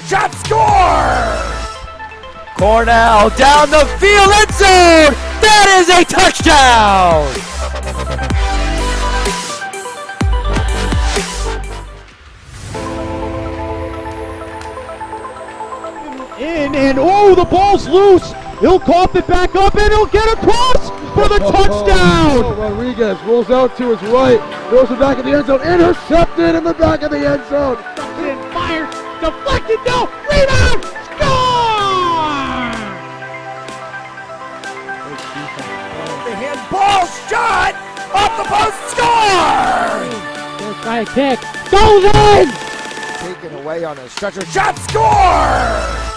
shot, score! Cornell down the field, end zone! That is a touchdown! And oh, the ball's loose. He'll cough it back up and he'll get across for the touchdown. Rodriguez rolls out to his right, throws it back in the end zone, intercepted in the back of the end zone. Fire, deflected, no, rebound, score! The handball shot, off the post, score! Let's try a kick, goes in! Taken away on a stretcher, shot, score!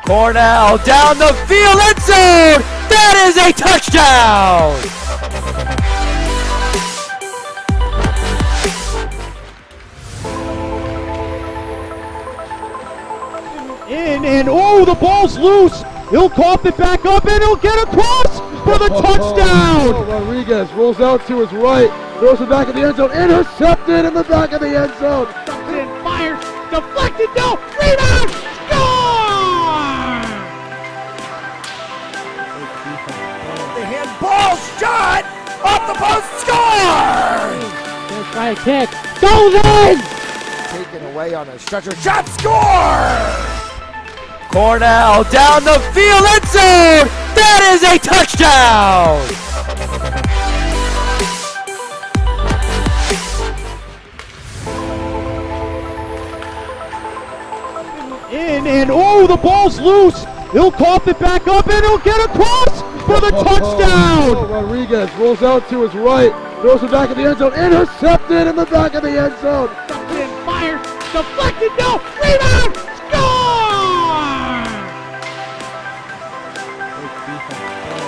Cornell down the field, end zone! That is a touchdown! And oh, the ball's loose. He'll cough it back up and he'll get across for the touchdown. Rodriguez rolls out to his right, throws it back in the end zone, intercepted in the back of the end zone. Fire, deflected, no, rebound, score! The handball shot, off the post, score! Let's try a kick, goes in! Taken away on a stretcher, shot, score! Cornell down the field, end zone! That is a touchdown! And oh, the ball's loose. He'll cough it back up and he'll get across for the touchdown. Rodriguez rolls out to his right, throws it back in the end zone, intercepted in the back of the end zone. Fire, deflected, no, rebound, score!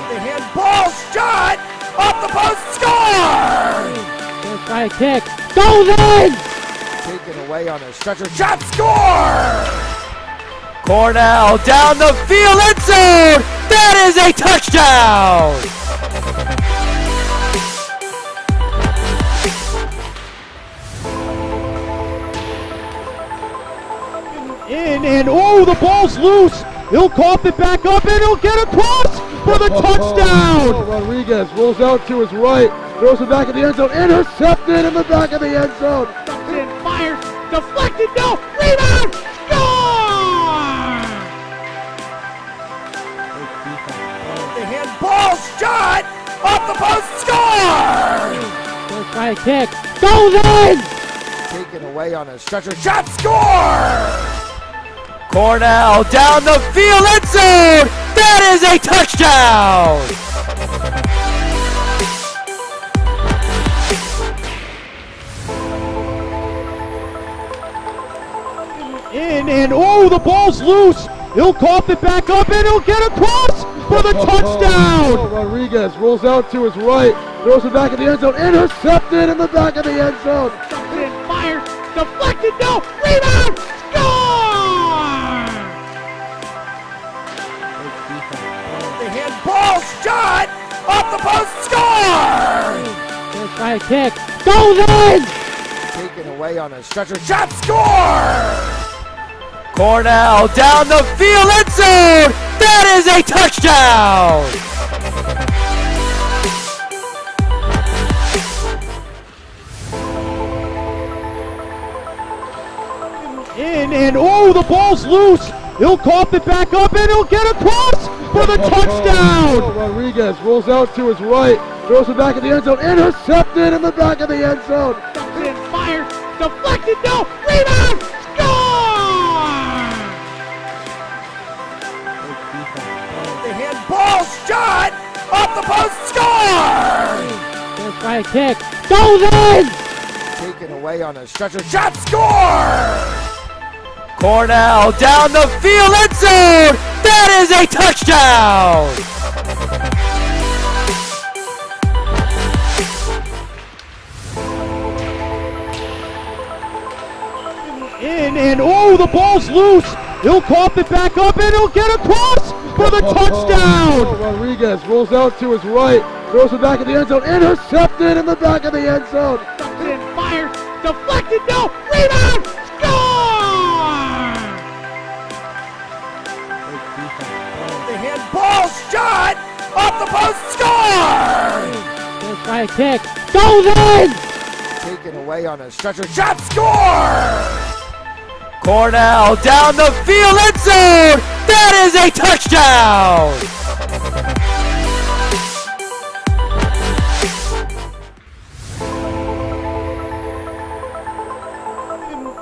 The handball shot, off the post, score! Let's try a kick, goes in! Taken away on a stretcher, shot, score! Cornell down the field, end zone! That is a touchdown! And oh, the ball's loose. He'll cough it back up and he'll get across for the touchdown. Rodriguez rolls out to his right, throws it back in the end zone, intercepted in the back of the end zone. Fire, deflected, no, rebound, score! The handball shot, off the post, score! Let's try a kick, goes in! Taken away on a stretcher, shot, score! Cornell down the field, end zone! That is a touchdown! And oh, the ball's loose. He'll cough it back up and he'll get across for the touchdown. Rodriguez rolls out to his right, throws it back in the end zone, intercepted in the back of the end zone. Fire, deflected, no, rebound, score! The handball shot, off the post, score! Let's try a kick, goes in! Taken away on a stretcher, shot, score! Cornell down the field, end zone! That is a touchdown! And oh, the ball's loose. He'll cough it back up and he'll get across for the touchdown. Rodriguez rolls out to his right, throws it back in the end zone, intercepted in the back of the end zone. Fire, deflected, no, rebound, score! The handball shot, off the post, score! Let's try a kick, goes in! Taken away on a stretcher, shot, score! Cornell down the field, end zone! That is a touchdown! And oh, the ball's loose. He'll cough it back up and he'll get across for the touchdown. Rodriguez rolls out to his right, throws it back in the end zone, intercepted in the back of the end zone. Fire, deflected, no, rebound, score! Score! Gonna try a kick. Goes in! Taken away on a stretcher. Shot, score! Cornell down the field, end zone! That is a touchdown!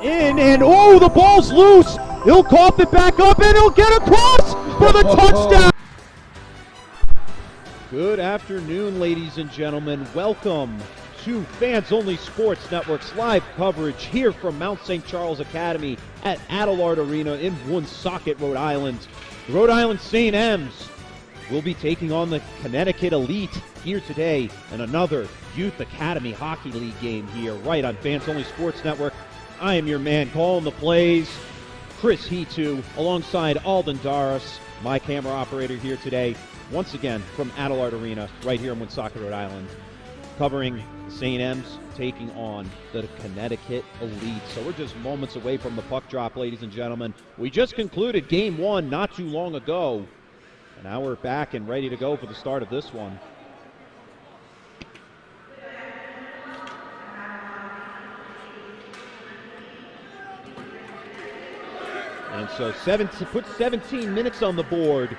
In and oh, the ball's loose. He'll cough it back up and he'll get across for the touchdown. Good afternoon, ladies and gentlemen. Welcome to Fans Only Sports Network's live coverage here from Mount St. Charles Academy at Adelard Arena in Woonsocket, Rhode Island. The Rhode Island St. M's will be taking on the Connecticut Elite here today in another Youth Academy Hockey League game here right on Fans Only Sports Network. I am your man calling the plays, Chris Hetu, alongside Alden Doris, my camera operator here today, once again from Adelard Arena, right here in Woonsocket, Rhode Island, covering St. M's taking on the Connecticut Elite. So we're just moments away from the puck drop, ladies and gentlemen. We just concluded Game 1 not too long ago, and now we're back and ready to go for the start of this one. And so put 17 minutes on the board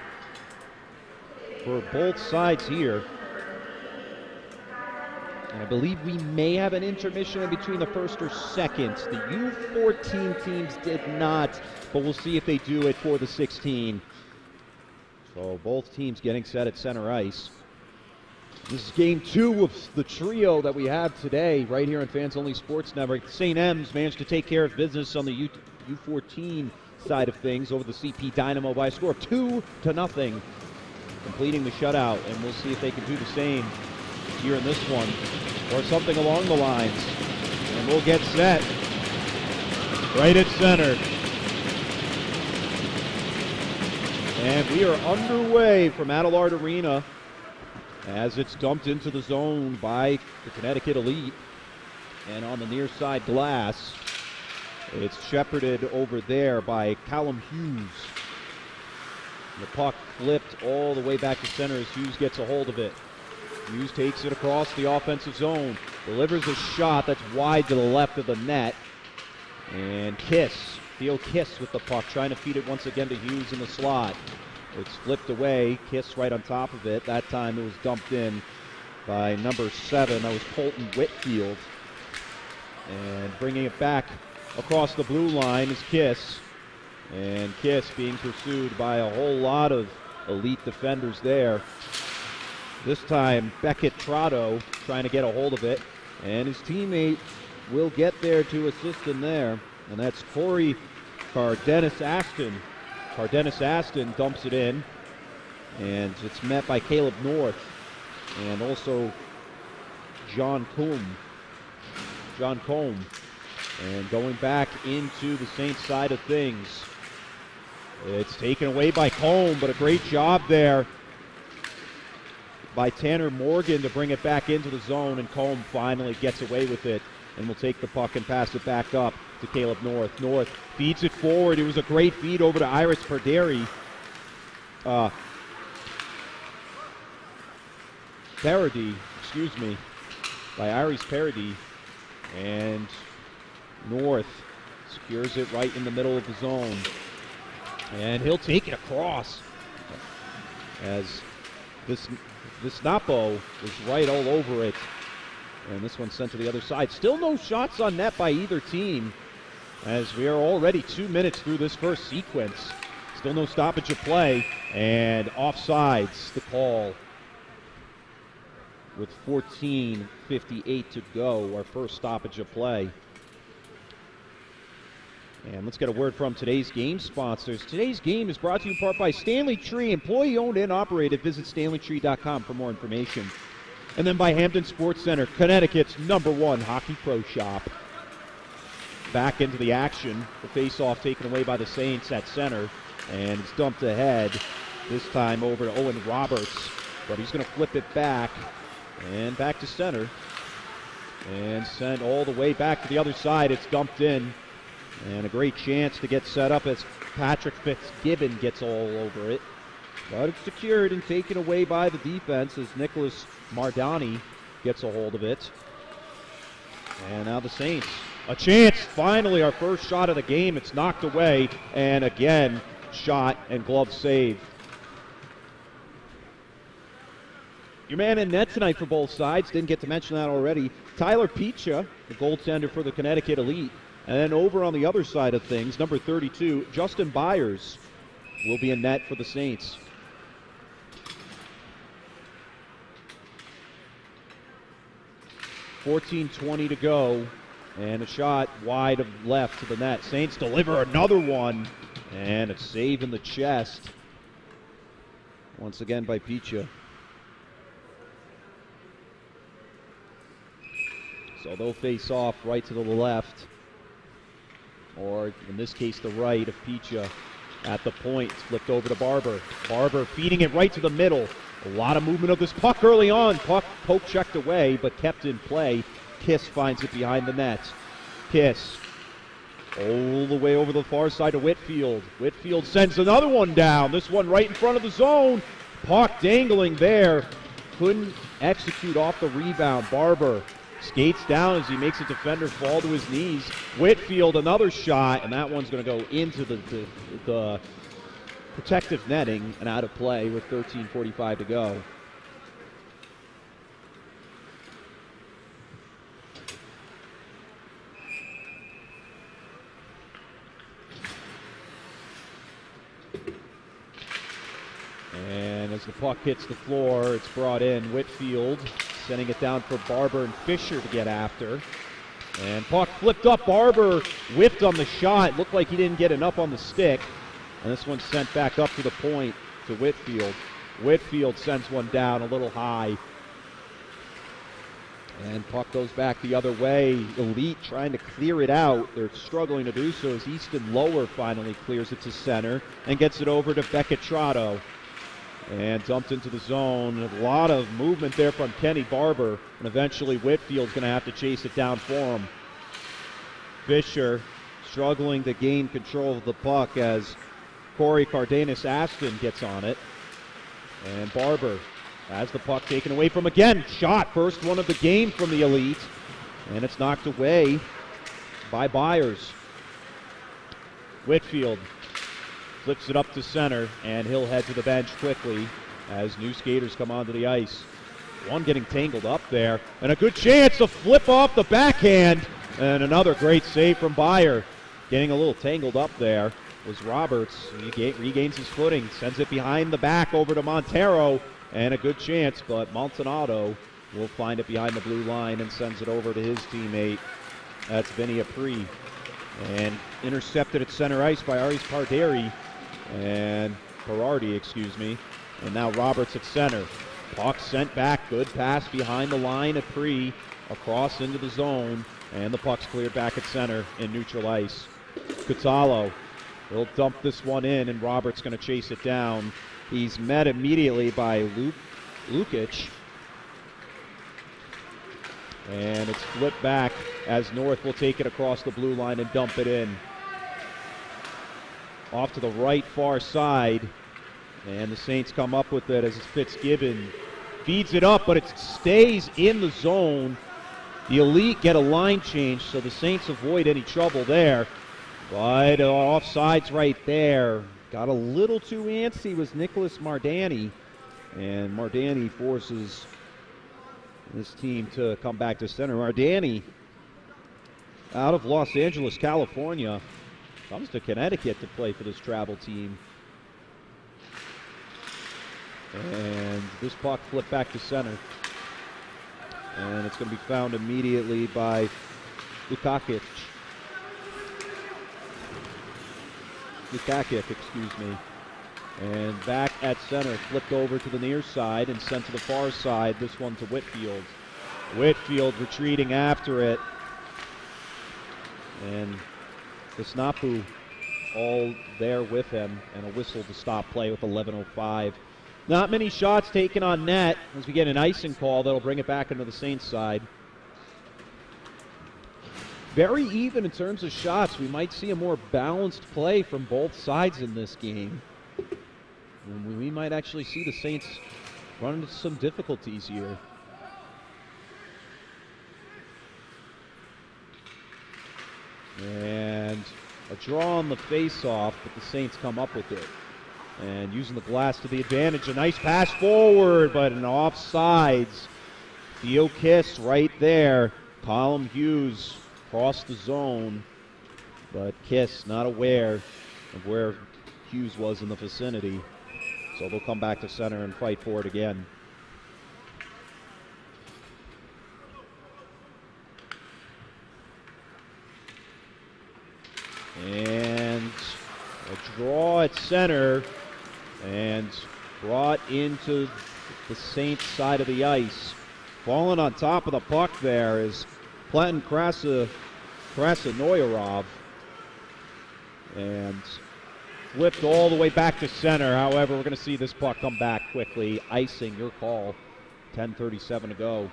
for both sides here. And I believe we may have an intermission in between the first or second. The U14 teams did not, but we'll see if they do it for the 16. So both teams getting set at center ice. This is game 2 of the trio that we have today right here on Fans Only Sports Network. St. M's managed to take care of business on the U14 side of things over the CP Dynamo by a score of 2-0, completing the shutout, and we'll see if they can do the same here in this one, or something along the lines. And we'll get set right at center. And we are underway from Adelard Arena as it's dumped into the zone by the Connecticut Elite. And on the near side glass, it's shepherded over there by Callum Hughes. The puck flipped all the way back to center as Hughes gets a hold of it. Hughes takes it across the offensive zone, delivers a shot that's wide to the left of the net. And Theo Kiss with the puck, trying to feed it once again to Hughes in the slot. It's flipped away, Kiss right on top of it. That time it was dumped in by number 7, that was Colton Whitfield. And bringing it back across the blue line is Kiss. And Kiss being pursued by a whole lot of elite defenders there. This time Beckett Trotto trying to get a hold of it. And his teammate will get there to assist him there. And that's Corey Cardenas-Aston. Cardenas-Aston dumps it in. And it's met by Caleb North. And also John Combe. And going back into the Saints side of things. It's taken away by Combe, but a great job there by Tanner Morgan to bring it back into the zone, and Combe finally gets away with it and will take the puck and pass it back up to Caleb North. North feeds it forward. It was a great feed over to Iris Parody. By Iris Parody. And North secures it right in the middle of the zone. And he'll take it across as this Napo is right all over it. And this one's sent to the other side. Still no shots on net by either team as we are already 2 minutes through this first sequence. Still no stoppage of play, and offsides the call with 14:58 to go, our first stoppage of play. And let's get a word from today's game sponsors. Today's game is brought to you in part by Stanley Tree, employee owned and operated. Visit StanleyTree.com for more information. And then by Hampton Sports Center, Connecticut's #1 hockey pro shop. Back into the action. The face-off taken away by the Saints at center. And it's dumped ahead, this time over to Owen Roberts. But he's going to flip it back and back to center. And sent all the way back to the other side. It's dumped in. And a great chance to get set up as Patrick Fitzgibbon gets all over it. But it's secured and taken away by the defense as Nicholas Mardani gets a hold of it. And now the Saints. A chance, finally, our first shot of the game. It's knocked away, and again, shot and glove save. Your man in net tonight for both sides, didn't get to mention that already, Tyler Picha, the goaltender for the Connecticut Elite. And then over on the other side of things, number 32, Justin Byers will be in net for the Saints. .14:20 to go, and a shot wide of left to the net. Saints deliver another one, and a save in the chest. Once again by Picha. So they'll face off right to the left, or in this case the right of Picha at the point. It's flipped over to Barber. Barber feeding it right to the middle. A lot of movement of this puck early on. Puck poke checked away, but kept in play. Kiss finds it behind the net. Kiss all the way over the far side to Whitfield. Whitfield sends another one down. This one right in front of the zone. Puck dangling there. Couldn't execute off the rebound. Barber skates down as he makes a defender fall to his knees. Whitfield, another shot, and that one's going to go into the protective netting and out of play with 13:45 to go. And as the puck hits the floor, it's brought in. Whitfield sending it down for Barber and Fisher to get after. And puck flipped up. Barber whiffed on the shot. Looked like he didn't get enough on the stick. And this one's sent back up to the point to Whitfield. Whitfield sends one down a little high. And puck goes back the other way. Elite trying to clear it out. They're struggling to do so as Easton Lower finally clears it to center and gets it over to Beccatrato. And dumped into the zone. A lot of movement there from Kenny Barber. And eventually Whitfield's going to have to chase it down for him. Fisher struggling to gain control of the puck as Corey Cardenas-Aston gets on it. And Barber has the puck taken away from again. Shot, first one of the game from the Elite. And it's knocked away by Byers. Whitfield flips it up to center, and he'll head to the bench quickly as new skaters come onto the ice. One getting tangled up there, and a good chance to flip off the backhand. And another great save from Byer. Getting a little tangled up there was Roberts. He regains his footing, sends it behind the back over to Montero, and a good chance, but Maldonado will find it behind the blue line and sends it over to his teammate. That's Vinny Apri. And intercepted at center ice by Aris Parardi, and now Roberts at center. Puck sent back, good pass behind the line. Apri across into the zone, and the puck's cleared back at center in neutral ice. Catallo will dump this one in, and Roberts going to chase it down. He's met immediately by Lukic. And it's flipped back as North will take it across the blue line and dump it in. Off to the right far side. And the Saints come up with it as Fitzgibbon feeds it up, but it stays in the zone. The Elite get a line change, so the Saints avoid any trouble there. But offsides right there. Got a little too antsy was Nicholas Mardani. And Mardani forces this team to come back to center. Mardani, out of Los Angeles, California, comes to Connecticut to play for this travel team. And this puck flipped back to center. And it's going to be found immediately by Lukakic, excuse me. And back at center, flipped over to the near side and sent to the far side. This one to Whitfield. Whitfield retreating after it. And Vesnapu all there with him, and a whistle to stop play with 11:05. Not many shots taken on net as we get an icing call that'll bring it back into the Saints side. Very even in terms of shots. We might see a more balanced play from both sides in this game. We might actually see the Saints run into some difficulties here. And a draw on the face-off, but the Saints come up with it. And using the glass to the advantage, a nice pass forward, but an offsides. Theo Kiss right there. Colin Hughes crossed the zone, but Kiss not aware of where Hughes was in the vicinity. So they'll come back to center and fight for it again. And a draw at center and brought into the Saints side of the ice. Falling on top of the puck there is Platin Krasnoyarov. And flipped all the way back to center. However, we're going to see this puck come back quickly. Icing, your call. 10:37 to go.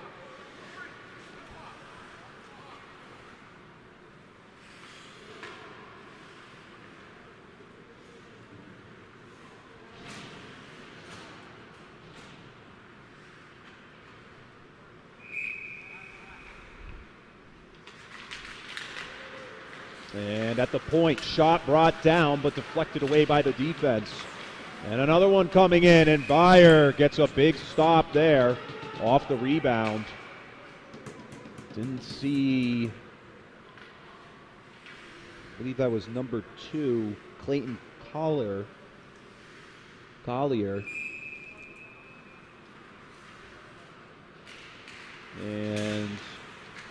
And at the point, shot brought down, but deflected away by the defense. And another one coming in, and Bayer gets a big stop there off the rebound. Didn't see, I believe that was number 2, Clayton Collier. And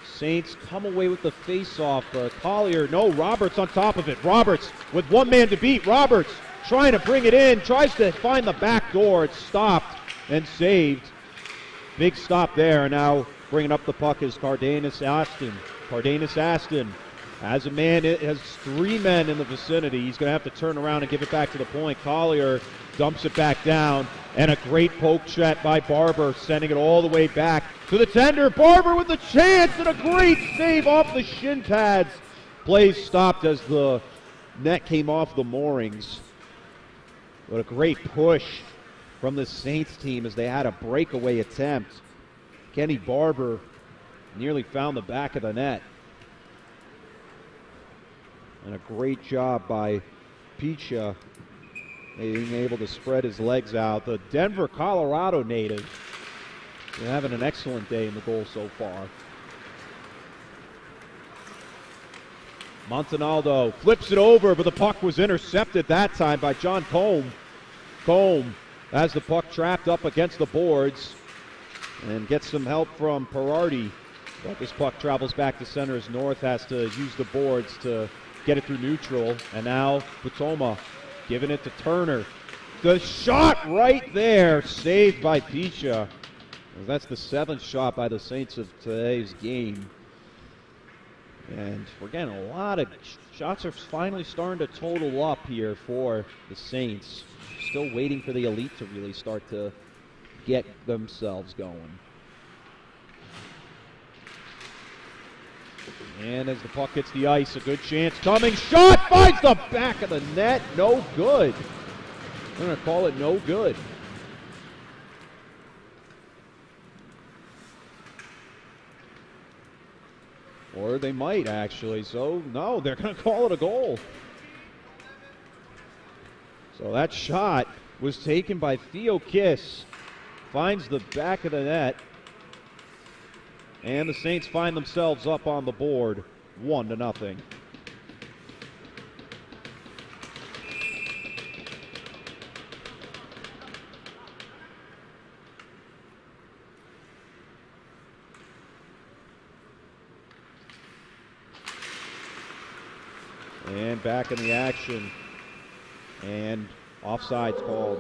Saints come away with the face-off. Collier, no, Roberts on top of it. Roberts with one man to beat. Roberts trying to bring it in, tries to find the back door. It's stopped and saved. Big stop there. And now bringing up the puck is Cardenas Aston. Cardenas Aston has a man, it has 3 men in the vicinity. He's going to have to turn around and give it back to the point. Collier dumps it back down. And a great poke shot by Barber, sending it all the way back to the tender. Barber with the chance and a great save off the shin pads. Play stopped as the net came off the moorings. What a great push from the Saints team as they had a breakaway attempt. Kenny Barber nearly found the back of the net. And a great job by Picha, being able to spread his legs out. The Denver, Colorado native is having an excellent day in the goal so far. Montanaldo flips it over, but the puck was intercepted that time by John Combe. Combe has the puck trapped up against the boards and gets some help from Perardi. But this puck travels back to center as North has to use the boards to get it through neutral. And now Patoma giving it to Turner. The shot right there, saved by Picha. That's the 7th shot by the Saints of today's game. And we're getting a lot of shots are finally starting to total up here for the Saints. Still waiting for the Elite to really start to get themselves going. And as the puck hits the ice, a good chance coming. Shot finds the back of the net. No good. I'm going to call it no good. Or they might actually. So, no, they're going to call it a goal. So that shot was taken by Theo Kiss. Finds the back of the net. And the Saints find themselves up on the board, 1-0. And back in the action. And offside's called.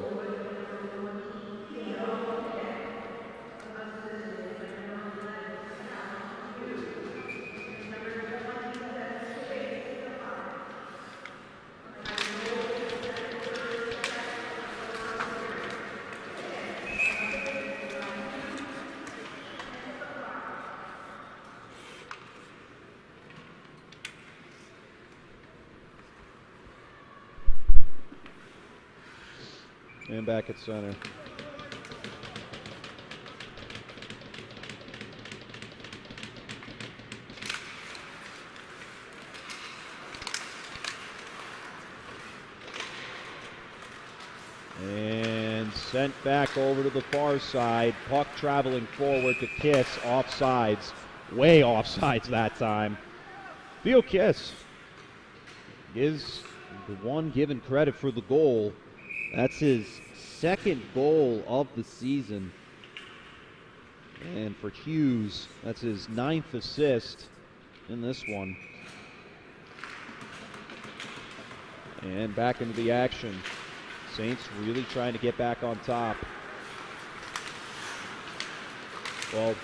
And back at center. And sent back over to the far side. Puck traveling forward to Kiss. Offsides. Way offsides that time. Theo Kiss is the one given credit for the goal. That's his second goal of the season. And for Hughes, that's his 9th assist in this one. And back into the action. Saints really trying to get back on top. Well,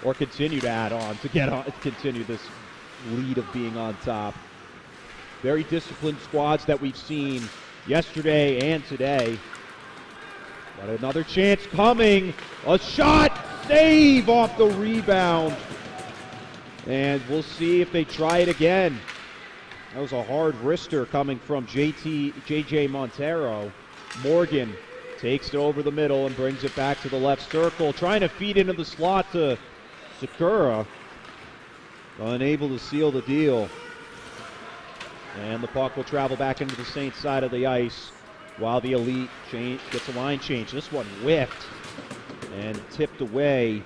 or continue to add on to get on, continue this lead of being on top. Very disciplined squads that we've seen yesterday and today. But another chance coming. A shot, save off the rebound. And we'll see if they try it again. That was a hard wrister coming from JJ Montero. Morgan takes it over the middle and brings it back to the left circle, trying to feed into the slot to Sakura. Unable to seal the deal. And the puck will travel back into the Saints side of the ice while the Elite gets a line change. This one whiffed and tipped away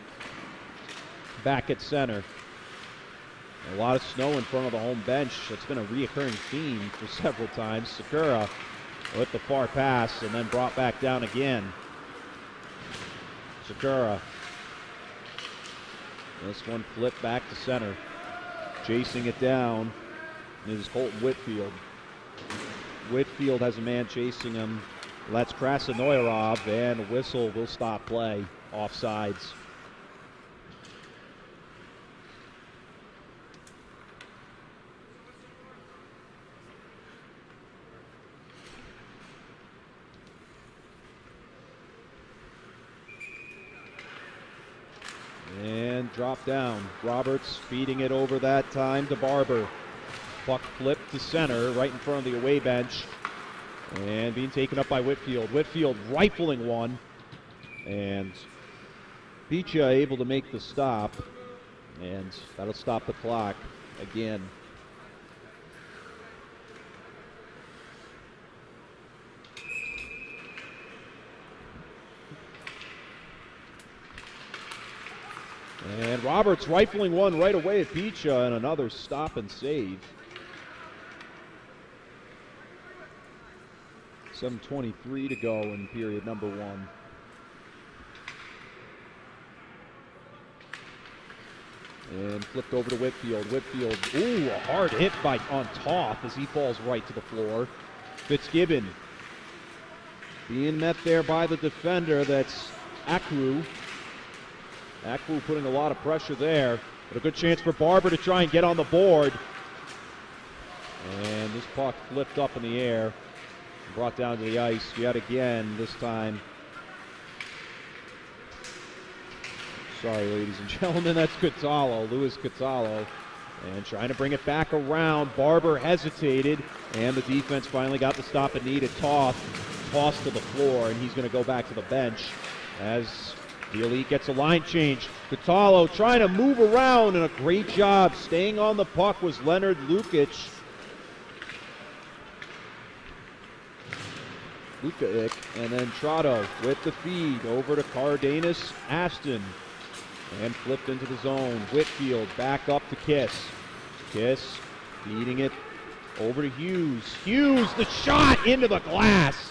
back at center. A lot of snow in front of the home bench. That's been a reoccurring theme for several times. Sakura with the far pass and then brought back down again. Sakura. This one flipped back to center. Chasing it down is Colton Whitfield. Whitfield has a man chasing him. That's Krasnoyarov, and a whistle will stop play. Offsides. And drop down. Roberts feeding it over that time to Barber. Puck flipped to center, right in front of the away bench. And being taken up by Whitfield. Whitfield rifling one. And Picha able to make the stop. And that'll stop the clock again. And Roberts rifling one right away at Picha, and another stop and save. 7:23 to go in period number one. And flipped over to Whitfield. Whitfield, ooh, a hard hit on Toth as he falls right to the floor. Fitzgibbon being met there by the defender, that's Akru. Akwu putting a lot of pressure there, but a good chance for Barber to try and get on the board. And this puck flipped up in the air, brought down to the ice yet again, this time. Sorry, ladies and gentlemen, that's Catallo, Louis Catallo. And trying to bring it back around. Barber hesitated, and the defense finally got the stop it needed. Tossed to the floor, and he's going to go back to the bench as the Elite gets a line change. Catallo trying to move around, and a great job staying on the puck was Leonard Lukic. And then Trotto with the feed over to Cardenas Ashton. And flipped into the zone. Whitfield back up to Kiss. Kiss feeding it over to Hughes. Hughes, the shot into the glass.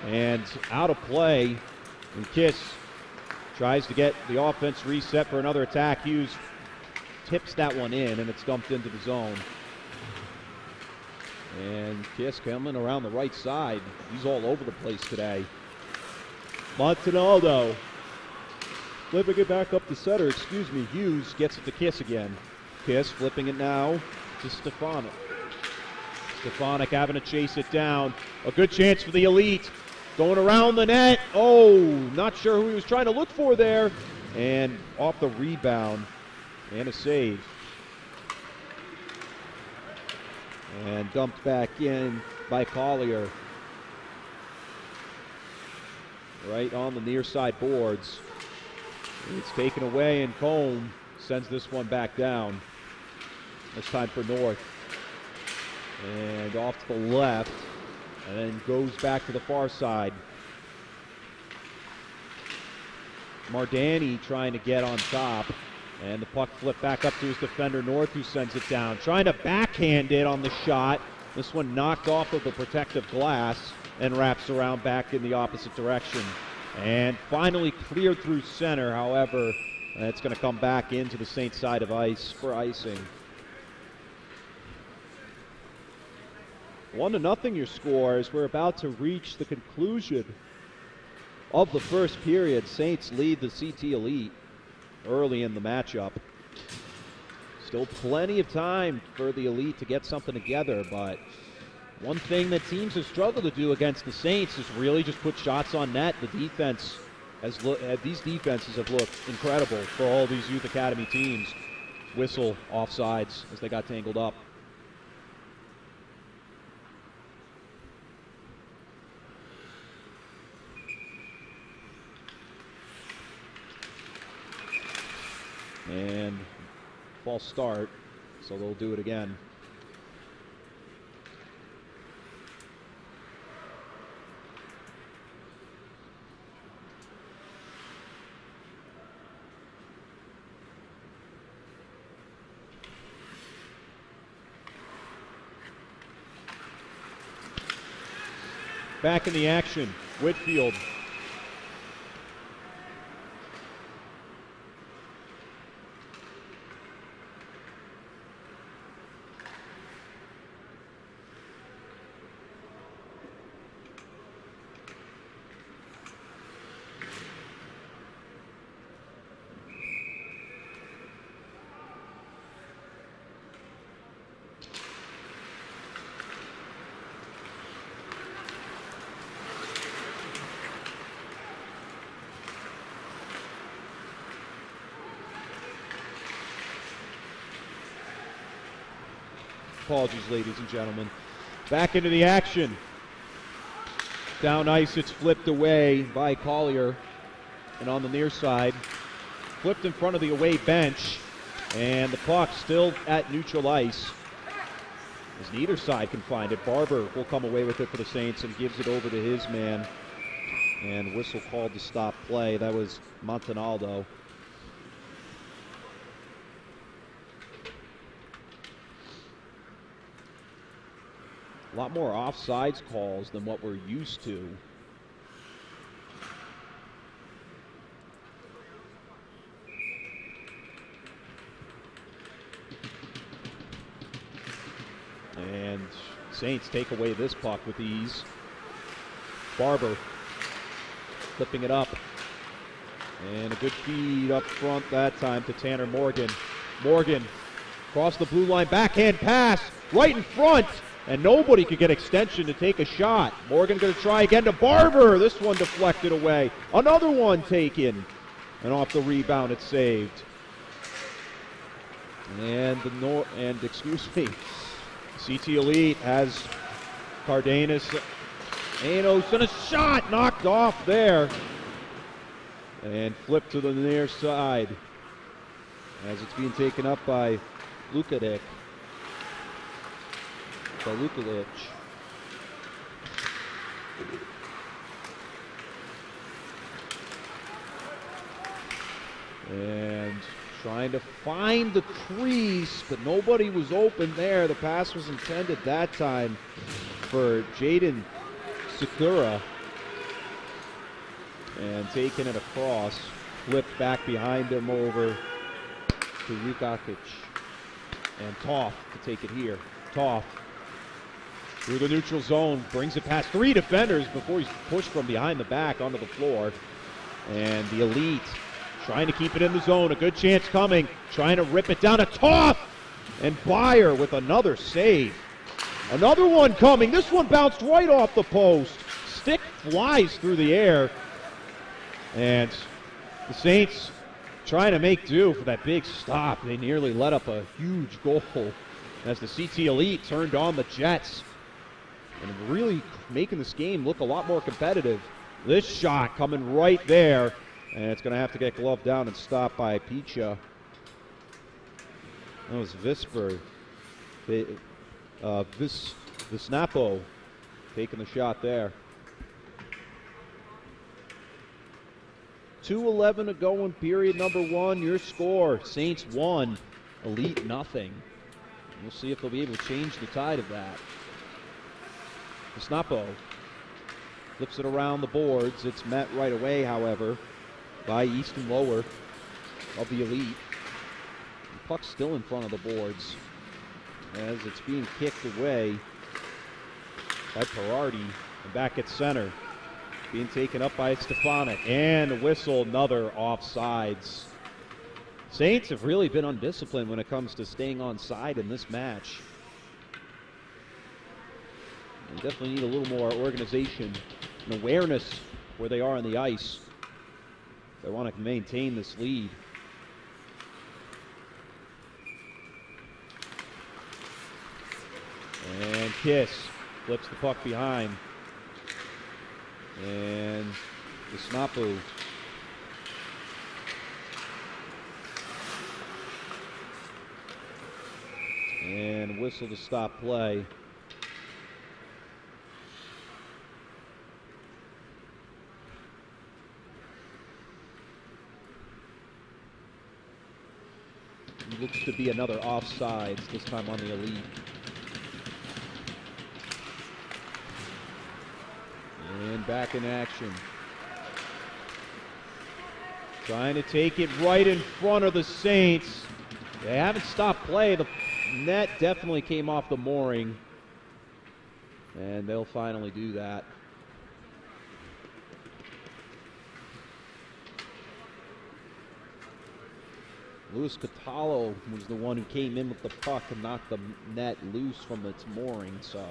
And out of play. And Kiss tries to get the offense reset for another attack. Hughes tips that one in, and it's dumped into the zone. And Kiss coming around the right side. He's all over the place today. Montanaldo flipping it back up the center. Hughes gets it to Kiss again. Kiss flipping it now to Stefanik. Stefanik having to chase it down. A good chance for the Elite. Going around the net. Oh, not sure who he was trying to look for there. And off the rebound. And a save. And dumped back in by Collier. right on the near side boards. It's taken away, and Combe sends this one back down. This time for North. And off to the left, and then goes back to the far side. Mardani trying to get on top, and the puck flipped back up to his defender, North, who sends it down. Trying to backhand it on the shot. This one knocked off of the protective glass and wraps around back in the opposite direction. And finally cleared through center, however, it's going to come back into the Saints side of ice for icing. 1-0 your score as we're about to reach the conclusion of the first period. Saints lead the CT Elite early in the matchup. Still plenty of time for the Elite to get something together, but one thing that teams have struggled to do against the Saints is really just put shots on net. The defense these defenses have looked incredible for all these youth academy teams. Whistle offsides as they got tangled up. And false start, so they'll do it again. Back in the action, Whitfield. Apologies, ladies and gentlemen. Back into the action. Down ice, it's flipped away by Collier. And on the near side, flipped in front of the away bench. And the puck still at neutral ice. As neither side can find it, Barber will come away with it for the Saints and gives it over to his man. And whistle called to stop play. That was Montanaldo. A lot more offsides calls than what we're used to. And Saints take away this puck with ease. Barber flipping it up. And a good feed up front that time to Tanner Morgan. Morgan across the blue line, backhand pass right in front. And nobody could get extension to take a shot. Morgan going to try again to Barber. This one deflected away. Another one taken. And off the rebound, it's saved. And CT Elite has Cardenas. Anos and a shot knocked off there. And flipped to the near side as it's being taken up by Lukic. And trying to find the crease, but nobody was open there. The pass was intended that time for Jaden Sakura. And taking it across, flipped back behind him over to Lukakic. And Toth to take it here. Toth through the neutral zone, brings it past three defenders before he's pushed from behind the back onto the floor. And the Elite trying to keep it in the zone. A good chance coming. Trying to rip it down to Toth. And Byer with another save. Another one coming. This one bounced right off the post. Stick flies through the air. And the Saints trying to make do for that big stop. They nearly let up a huge goal as the CT Elite turned on the Jets. And really making this game look a lot more competitive This shot coming right there, and it's going to have to get gloved down and stopped by Picha. That was Visper. Visnapo taking the shot there. 2:11 to go in period number 1. Your score, Saints 1, Elite nothing. We'll see if they'll be able to change the tide of that. Visnapo flips it around the boards. It's met right away, however, by Easton Lower of the Elite. The puck's still in front of the boards as it's being kicked away by Perardi. And back at center, being taken up by Stefanik. And a whistle, another offsides. Saints have really been undisciplined when it comes to staying on side in this match. They definitely need a little more organization and awareness where they are on the ice if they want to maintain this lead. And Kiss flips the puck behind. And the Snapu. And whistle to stop play. Looks to be another offsides, this time on the Elite. And back in action. Trying to take it right in front of the Saints. They haven't stopped play. The net definitely came off the mooring. And they'll finally do that. Luis Catallo was the one who came in with the puck and knocked the net loose from its mooring, so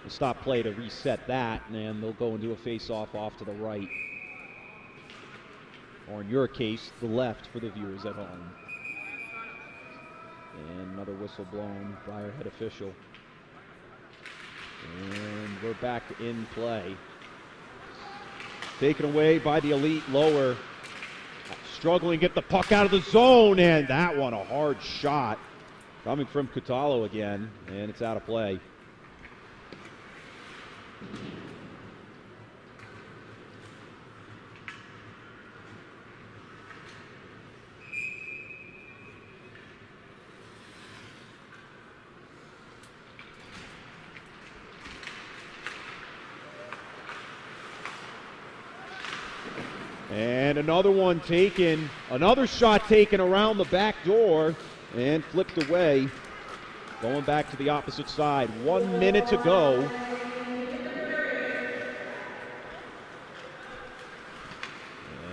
we'll stop play to reset that, and they'll go and do a face-off off to the right. Or in your case, the left for the viewers at home. And another whistle blown by our head official. And we're back in play. Taken away by the Elite Lower. Struggling to get the puck out of the zone, and that one, a hard shot coming from Catallo again, and it's out of play. And another one taken, another shot taken around the back door and flipped away. Going back to the opposite side. 1 minute to go.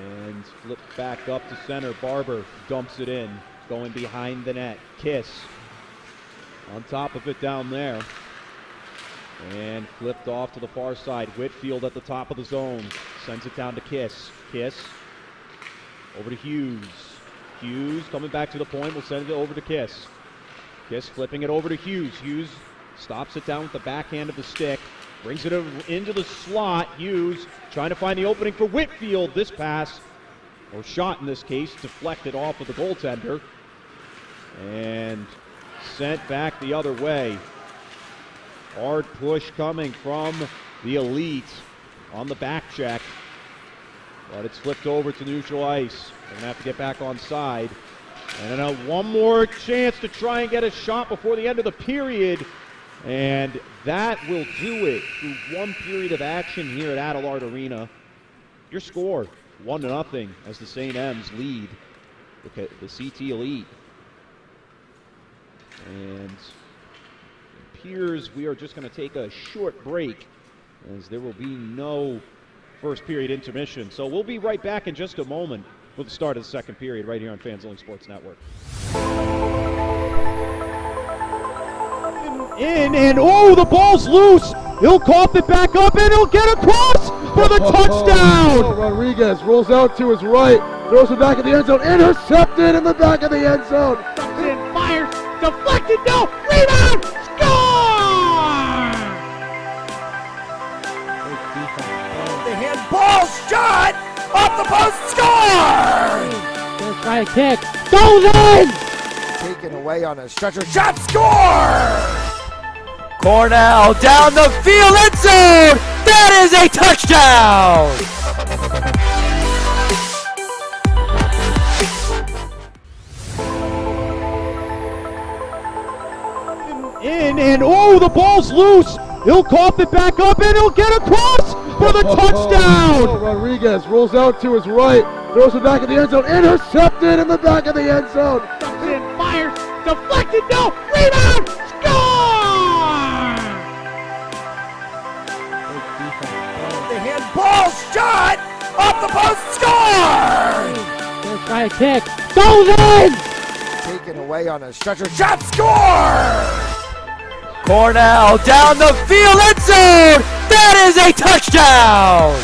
And flipped back up to center. Barber dumps it in. Going behind the net. Kiss on top of it down there. And flipped off to the far side. Whitfield at the top of the zone. Sends it down to Kiss. Kiss over to Hughes. Hughes coming back to the point. We'll send it over to Kiss. Kiss flipping it over to Hughes. Hughes stops it down with the backhand of the stick. Brings it into the slot. Hughes trying to find the opening for Whitfield. This pass, or shot in this case, deflected off of the goaltender. And sent back the other way. Hard push coming from the Elite on the back check. But it's flipped over to neutral ice. They're going to have to get back on side. And then one more chance to try and get a shot before the end of the period. And that will do it through one period of action here at Adelard Arena. Your score, 1-0 as the St. M's lead the CT Elite. And it appears we are just going to take a short break as there will be no first period intermission. So we'll be right back in just a moment with the start of the second period right here on Fans Only Sports Network. And oh, the ball's loose. He'll cough it back up and he'll get across for the touchdown. Rodriguez rolls out to his right, throws it back in the end zone, intercepted in the back of the end zone. Comes in, fires, deflected, no, rebound, score! The handball handball shot off the post, score! Gonna try a kick. Goes in! Taken away on a stretcher, shot, score! Cornell down the field, end zone! That is a touchdown! In and oh, the ball's loose. He'll cough it back up and he'll get across for the touchdown. Oh, Rodriguez rolls out to his right, throws it back in the end zone, intercepted in the back of the end zone. Comes in, fires, deflected, no, rebound, score! The handball shot off the post, score! Gonna try a kick. Goes in! Taken away on a stretcher, shot, score! Cornell down the field, end zone! That is a touchdown!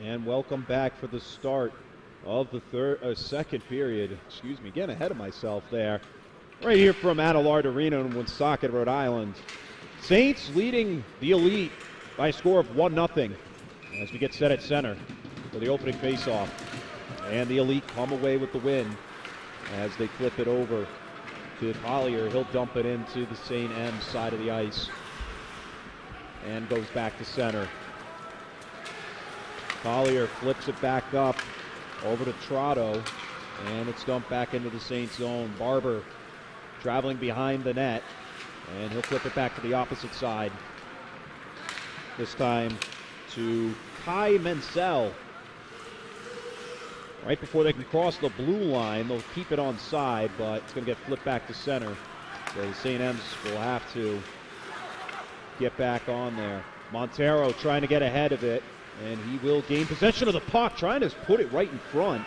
And welcome back for the start of the second period. Excuse me, getting ahead of myself there. Right here from Adelard Arena in Woonsocket, Rhode Island. Saints leading the Elite by a score of 1-0 as we get set at center for the opening faceoff. And the Elite come away with the win as they flip it over to Collier. He'll dump it into the St. M side of the ice and goes back to center. Collier flips it back up over to Trotto, and it's dumped back into the Saints zone. Barber traveling behind the net, and he'll flip it back to the opposite side. This time to Kai Menzel. Right before they can cross the blue line, they'll keep it on side, but it's going to get flipped back to center. So the St. M's will have to get back on there. Montero trying to get ahead of it, and he will gain possession of the puck, trying to put it right in front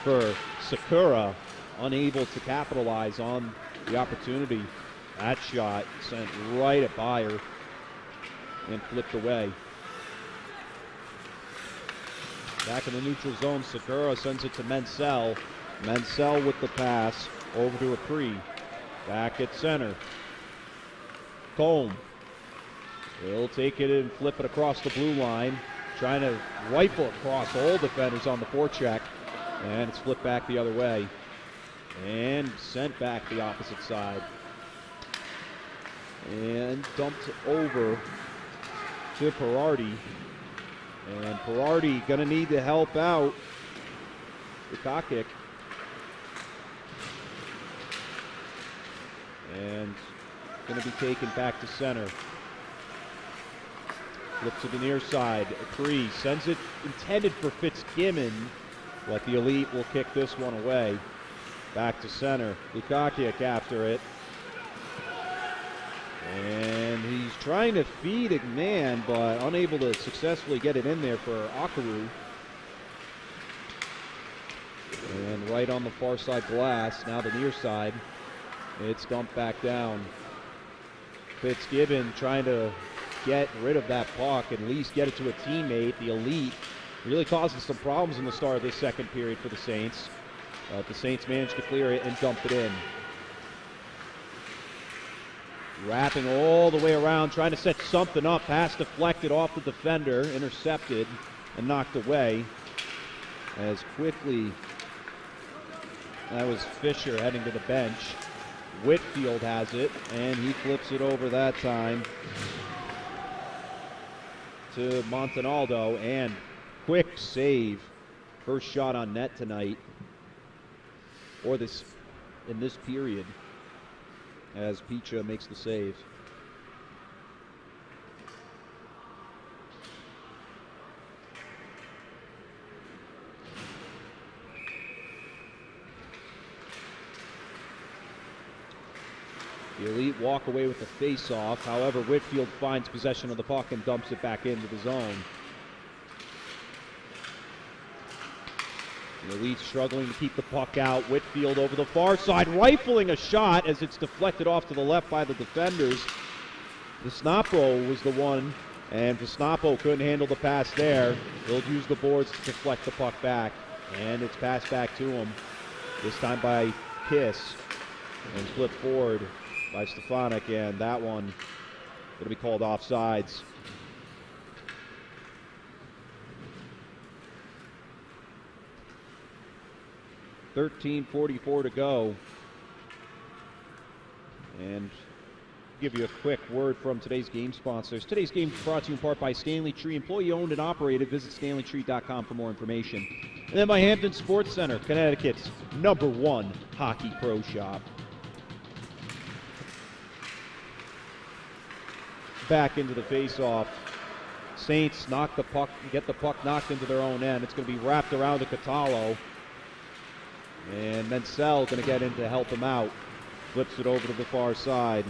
for Sakura, unable to capitalize on the opportunity. That shot sent right at Bayer and flipped away. Back in the neutral zone, Sakura sends it to Menzel. Menzel with the pass over to Apri. Back at center. Combe. He'll take it and flip it across the blue line. Trying to rifle across all defenders on the forecheck. And it's flipped back the other way. And sent back the opposite side. And dumped over to Perardi. And Perardi going to need to help out Lukakic. And going to be taken back to center. Flip to the near side. Apri sends it intended for Fitzgibbon, but the Elite will kick this one away. Back to center. Lukakic after it. And he's trying to feed a man, but unable to successfully get it in there for Akaru. And right on the far side glass, now the near side, it's dumped back down. Fitzgibbon trying to get rid of that puck, at least get it to a teammate. The Elite really causing some problems in the start of this second period for the Saints. The Saints managed to clear it and dump it in. Wrapping all the way around, trying to set something up. Pass deflected off the defender, intercepted and knocked away. As quickly, that was Fisher heading to the bench. Whitfield has it, and he flips it over that time to Montanaldo, and quick save. First shot on net tonight, or in this period, as Picha makes the save. The Elite walk away with the face-off. However, Whitfield finds possession of the puck and dumps it back into the zone. The Elite struggling to keep the puck out. Whitfield over the far side, rifling a shot as it's deflected off to the left by the defenders. Vesnapo was the one, and Vesnapo couldn't handle the pass there. He'll use the boards to deflect the puck back. And it's passed back to him, this time by Kiss. And flipped forward by Stefanik, and that one going to be called offsides. .44 to go. And give you a quick word from today's game sponsors. Today's game is brought to you in part by Stanley Tree, employee owned and operated. Visit StanleyTree.com for more information. And then by Hampton Sports Center, Connecticut's #1 hockey pro shop. Back into the face-off. Saints get the puck knocked into their own end. It's going to be wrapped around to Catalo. And Menzel going to get in to help him out. Flips it over to the far side.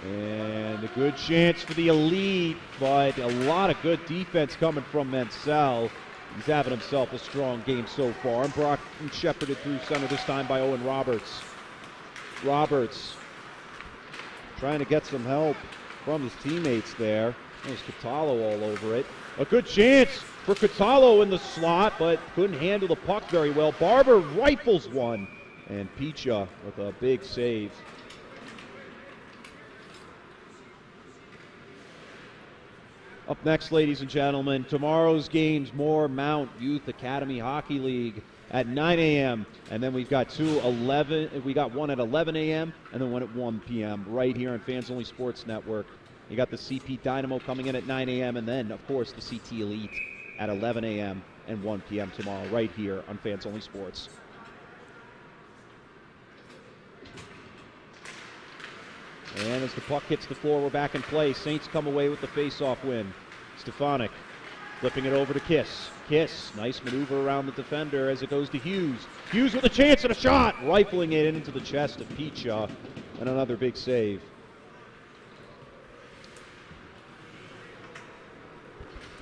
And a good chance for the Elite, but a lot of good defense coming from Menzel. He's having himself a strong game so far. And Brock shepherded through center this time by Owen Roberts. Roberts trying to get some help from his teammates there. There's Catalo all over it. A good chance for Catalo in the slot, but couldn't handle the puck very well. Barber rifles one, and Picha with a big save. Up next, ladies and gentlemen, tomorrow's games, more Mount Youth Academy Hockey League at 9 a.m. And then we've got one at 11 a.m. and then one at 1 p.m. right here on Fans Only Sports Network. You got the CP Dynamo coming in at 9 a.m. and then, of course, the CT Elite at 11 a.m. and 1 p.m. tomorrow right here on Fans Only Sports. And as the puck hits the floor, we're back in play. Saints come away with the face-off win. Stefanik flipping it over to Kiss. Kiss, nice maneuver around the defender as it goes to Hughes. Hughes with a chance and a shot, rifling it into the chest of Picha, and another big save.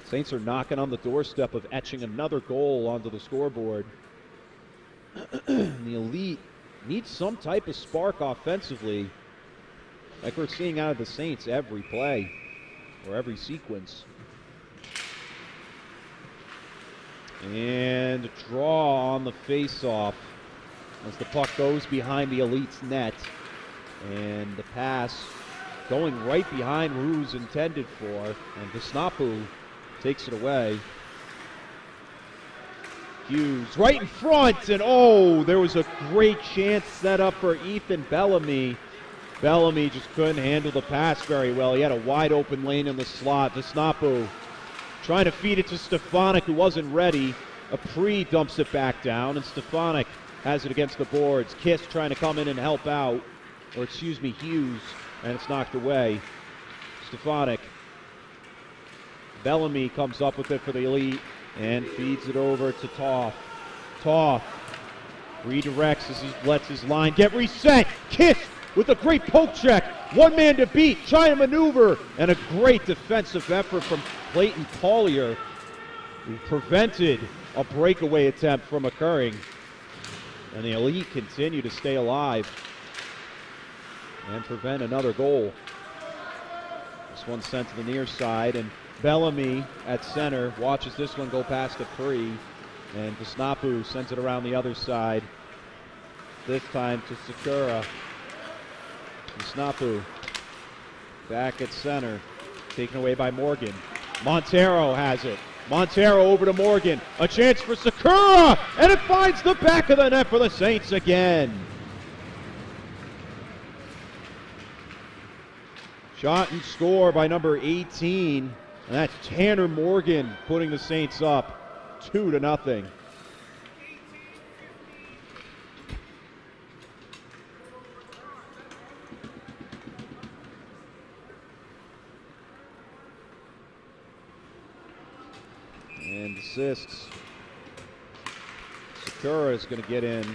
Saints are knocking on the doorstep of etching another goal onto the scoreboard. The Elite needs some type of spark offensively, like we're seeing out of the Saints every play or every sequence. And a draw on the face-off as the puck goes behind the Elite's net. And the pass going right behind who's intended for. And Vesnapu takes it away. Hughes right in front, and oh, there was a great chance set up for Ethan Bellamy. Bellamy just couldn't handle the pass very well. He had a wide open lane in the slot. Vesnapu trying to feed it to Stefanik, who wasn't ready. Apri dumps it back down, and Stefanik has it against the boards. Kiss trying to come in and help out, or excuse me, Hughes, and it's knocked away. Stefanik. Bellamy comes up with it for the Elite and feeds it over to Toth. Toth redirects as he lets his line get reset. Kiss with a great poke check. One man to beat, trying to maneuver, and a great defensive effort from Clayton Collier, who prevented a breakaway attempt from occurring. And the Elite continue to stay alive and prevent another goal. This one's sent to the near side, and Bellamy at center watches this one go past Apri, and Vesnapu sends it around the other side. This time to Sakura. Vesnapu back at center, taken away by Morgan. Montero has it. Montero over to Morgan. A chance for Sakura, and it finds the back of the net for the Saints again. Shot and score by number 18. And that's Tanner Morgan putting the Saints up 2-0. And assists. Sakura is going to get in.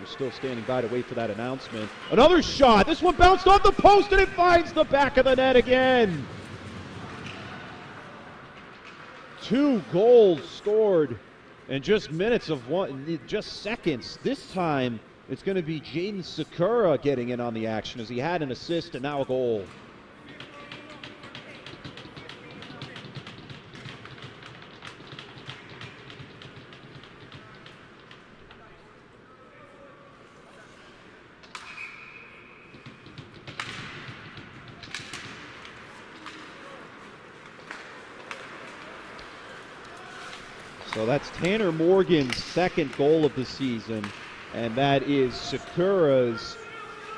Still standing by to wait for that announcement. Another shot. This one bounced off the post, and it finds the back of the net again. 2 goals scored in just minutes of one, just seconds. This time It's going to be Jaden Sakura getting in on the action as he had an assist and now a goal. So that's Tanner Morgan's second goal of the season, and that is Sakura's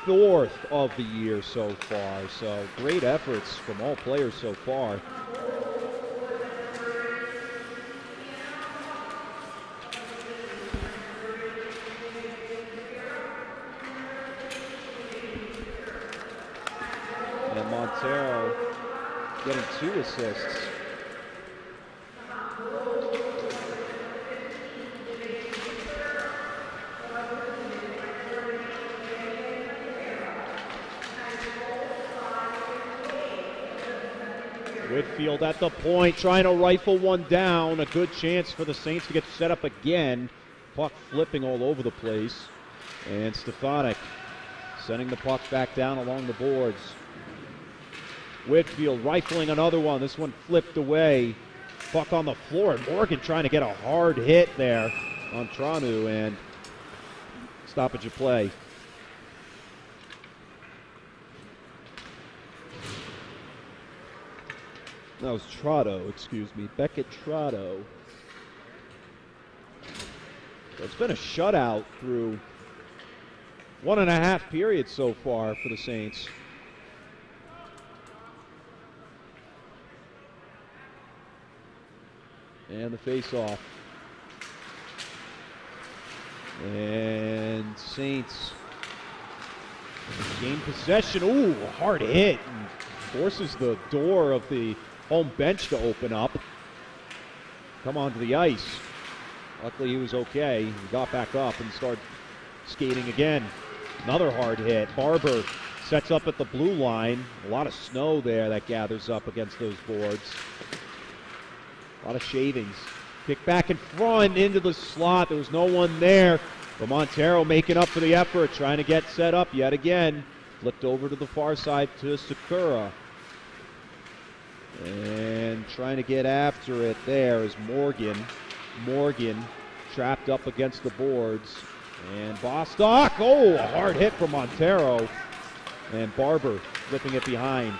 fourth of the year so far. So great efforts from all players so far. And Montero getting 2 assists. Whitfield at the point, trying to rifle one down. A good chance for the Saints to get set up again. Puck flipping all over the place. And Stefanik sending the puck back down along the boards. Whitfield rifling another one. This one flipped away. Puck on the floor. Morgan trying to get a hard hit there on Tranu, and stoppage of play. That was Trotto, excuse me. Beckett Trotto. So it's been a shutout through 1.5 periods so far for the Saints. And the face-off. And Saints gain possession. Ooh, a hard hit. And forces the door of the home bench to open up. Come onto the ice. Luckily he was okay. He got back up and started skating again. Another hard hit. Barber sets up at the blue line. A lot of snow there that gathers up against those boards. A lot of shavings. Kick back in front into the slot. There was no one there. But Montero making up for the effort, trying to get set up yet again. Flipped over to the far side to Sakura. And trying to get after it there is Morgan. Morgan trapped up against the boards. And Bostock, oh, a hard hit from Montero. And Barber flipping it behind.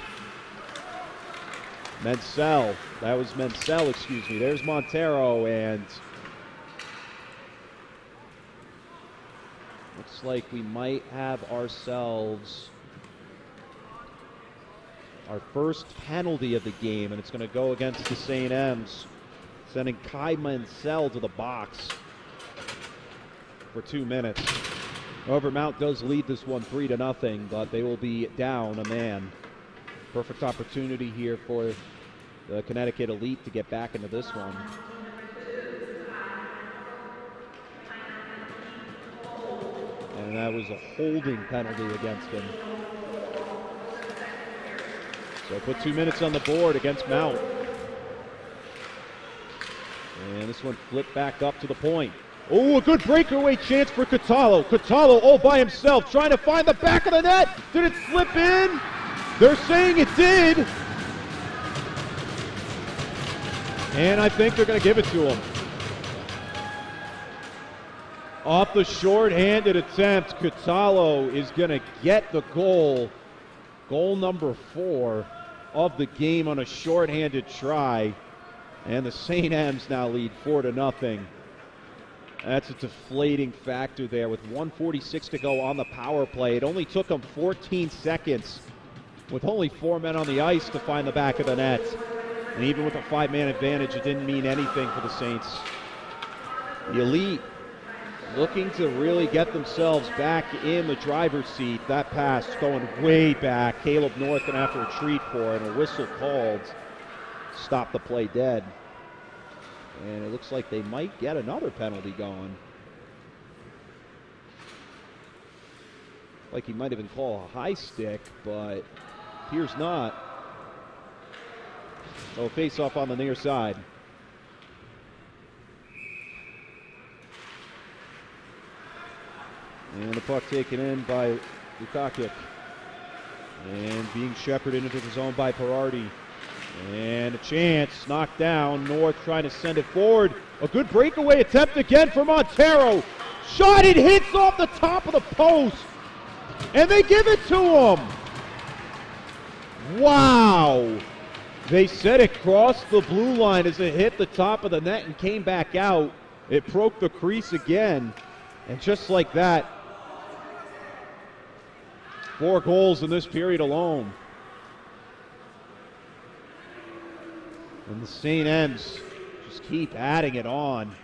Mencel, that was Mencel, excuse me. There's Montero, and looks like we might have ourselves our first penalty of the game, and it's going to go against the St. M's, sending Kai Mencel to the box for 2 minutes. However, Mount does lead this one 3-0, but they will be down a man. Perfect opportunity here for the Connecticut Elite to get back into this one. And that was a holding penalty against him. So put 2 minutes on the board against Mount. And this one flipped back up to the point. Oh, a good breakaway chance for Catallo. Catallo all by himself, trying to find the back of the net. Did it slip in? They're saying it did. And I think they're going to give it to him. Off the short-handed attempt, Catallo is going to get the goal. Goal number 4 of the game on a short-handed try. And the St. M's now lead 4-0. That's a deflating factor there with 1:46 to go on the power play. It only took them 14 seconds with only 4 men on the ice to find the back of the net. And even with a 5-man advantage, it didn't mean anything for the Saints. The Elite looking to really get themselves back in the driver's seat. That pass going way back. Caleb North going to have to retreat for it, and a whistle called. Stop the play dead. And it looks like they might get another penalty going. Like he might even call a high stick, but appears not. So face off on the near side. And the puck taken in by Lukakic. And being shepherded into the zone by Perardi. And a chance, knocked down. North trying to send it forward. A good breakaway attempt again for Montero. Shot, it hits off the top of the post. And they give it to him. Wow. They said it crossed the blue line as it hit the top of the net and came back out. It broke the crease again. And just like that, 4 goals in this period alone. And the St. M's just keep adding it on.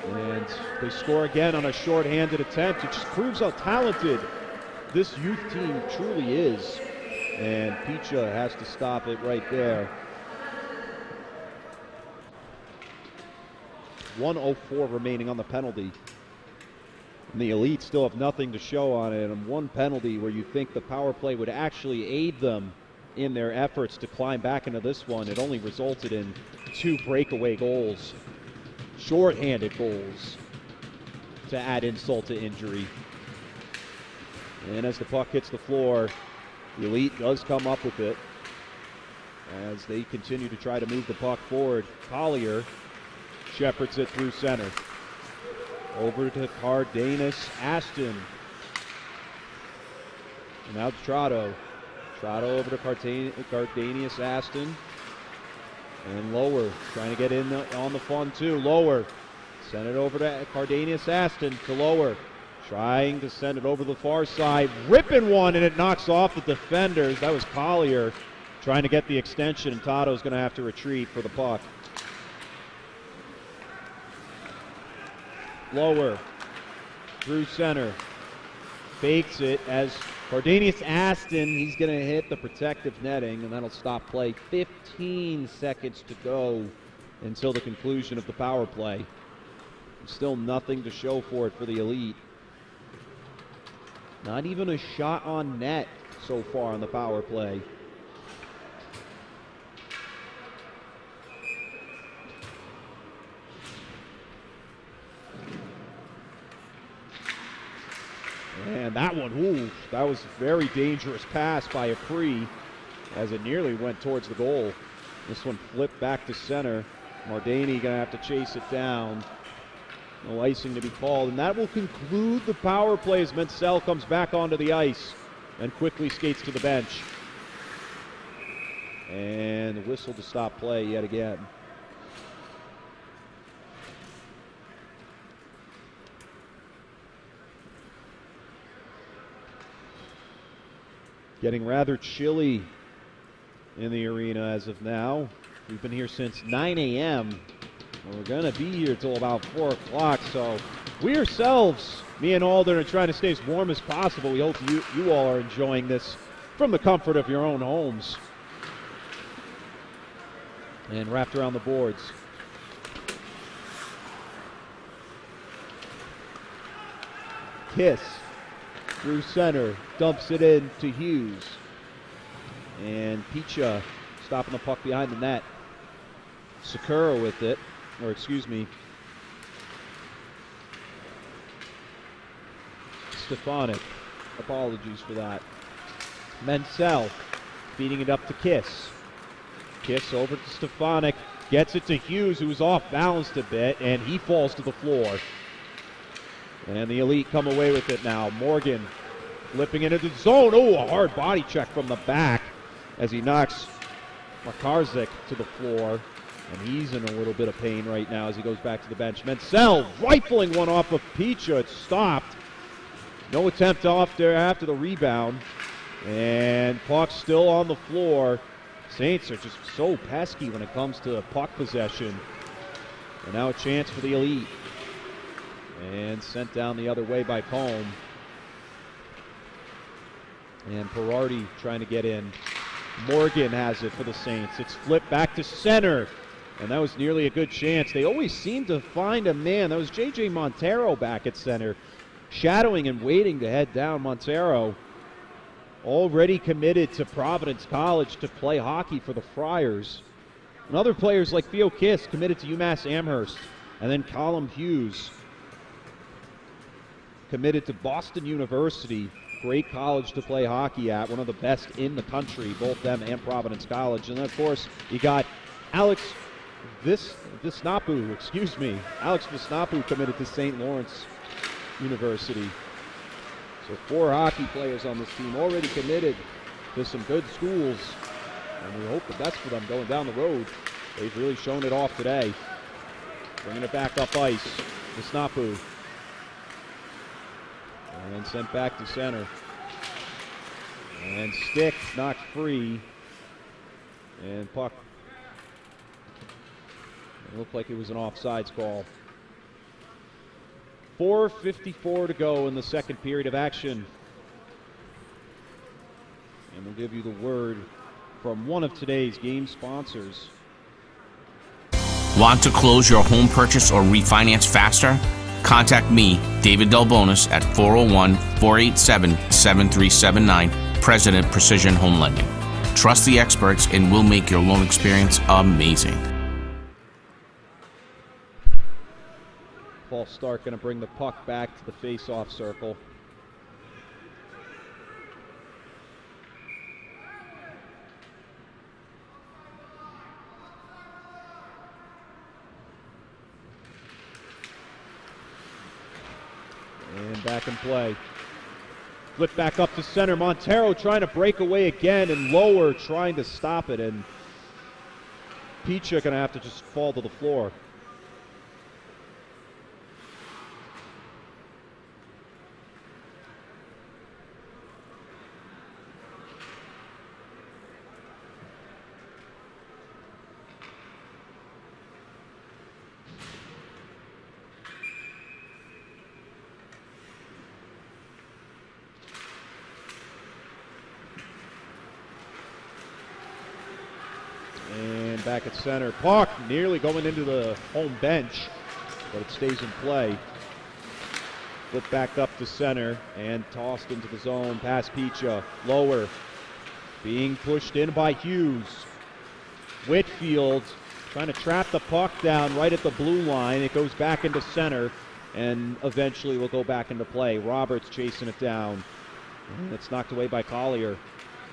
And they score again on a short-handed attempt. It just proves how talented this youth team truly is. And Picha has to stop it right there. 1:04 remaining on the penalty. And the Elite still have nothing to show on it. And one penalty where you think the power play would actually aid them in their efforts to climb back into this one. It only resulted in 2 breakaway goals. Short-handed goals to add insult to injury. And as the puck hits the floor, the Elite does come up with it as they continue to try to move the puck forward. Collier shepherds it through center. Over to Cardenas Aston. And now to Trotto. Trotto over to Cardenas Aston. And Lower trying to get in on the fun too. Lower. Send it over to Cardenas Aston to Lower. Trying to send it over the far side. Ripping one and it knocks off the defenders. That was Collier trying to get the extension, and Totto's going to have to retreat for the puck. Lower through center. Fakes it as Cardenas Aston, he's going to hit the protective netting, and that'll stop play. 15 seconds to go until the conclusion of the power play. Still nothing to show for it for the Elite. Not even a shot on net so far on the power play. And that one, ooh, that was a very dangerous pass by Apri as it nearly went towards the goal. This one flipped back to center. Mardani gonna have to chase it down. No icing to be called, and that will conclude the power play as Menzel comes back onto the ice and quickly skates to the bench. And the whistle to stop play yet again. Getting rather chilly in the arena as of now. We've been here since 9 a.m. We're going to be here till about 4 o'clock, so we ourselves, me and Alden, are trying to stay as warm as possible. We hope you all are enjoying this from the comfort of your own homes. And wrapped around the boards. Kiss through center, dumps it in to Hughes. And Picha stopping the puck behind the net. Sakura with it, or excuse me, Stefanik. Apologies for that. Menzel feeding it up to Kiss. Kiss over to Stefanik, gets it to Hughes, who was off balanced a bit, and he falls to the floor. And the Elite come away with it now. Morgan flipping into the zone. Oh, a hard body check from the back as he knocks Makarzik to the floor. And he's in a little bit of pain right now as he goes back to the bench. Menzel rifling one off of Picha. It's stopped. No attempt off there after the rebound. And puck still on the floor. Saints are just so pesky when it comes to puck possession. And now a chance for the Elite. And sent down the other way by Combe. And Perardi trying to get in. Morgan has it for the Saints. It's flipped back to center. And that was nearly a good chance. They always seem to find a man. That was J.J. Montero back at center, shadowing and waiting to head down. Montero already committed to Providence College to play hockey for the Friars. And other players like Theo Kiss committed to UMass Amherst. And then Colin Hughes committed to Boston University. Great college to play hockey at, one of the best in the country, both them and Providence College. And then, of course, you got Alex Visnapu committed to St. Lawrence University. So 4 hockey players on this team already committed to some good schools. And we hope the best for them going down the road. They've really shown it off today. Bringing it back up ice. Visnapu. And sent back to center. And stick knocked free. And puck. It looked like it was an offsides call. 4:54 to go in the second period of action. And we'll give you the word from one of today's game sponsors. Want to close your home purchase or refinance faster? Contact me, David Delbonis, at 401-487-7379, President Precision Home Lending. Trust the experts and we'll make your loan experience amazing. False start going to bring the puck back to the face-off circle. And back in play. Flip back up to center. Montero trying to break away again, and Lower trying to stop it. And Picha going to have to just fall to the floor. Back at center. Puck nearly going into the home bench, but it stays in play. Flip back up to center and tossed into the zone past Picha. Lower. Being pushed in by Hughes. Whitfield trying to trap the puck down right at the blue line. It goes back into center and eventually will go back into play. Roberts chasing it down. And it's knocked away by Collier.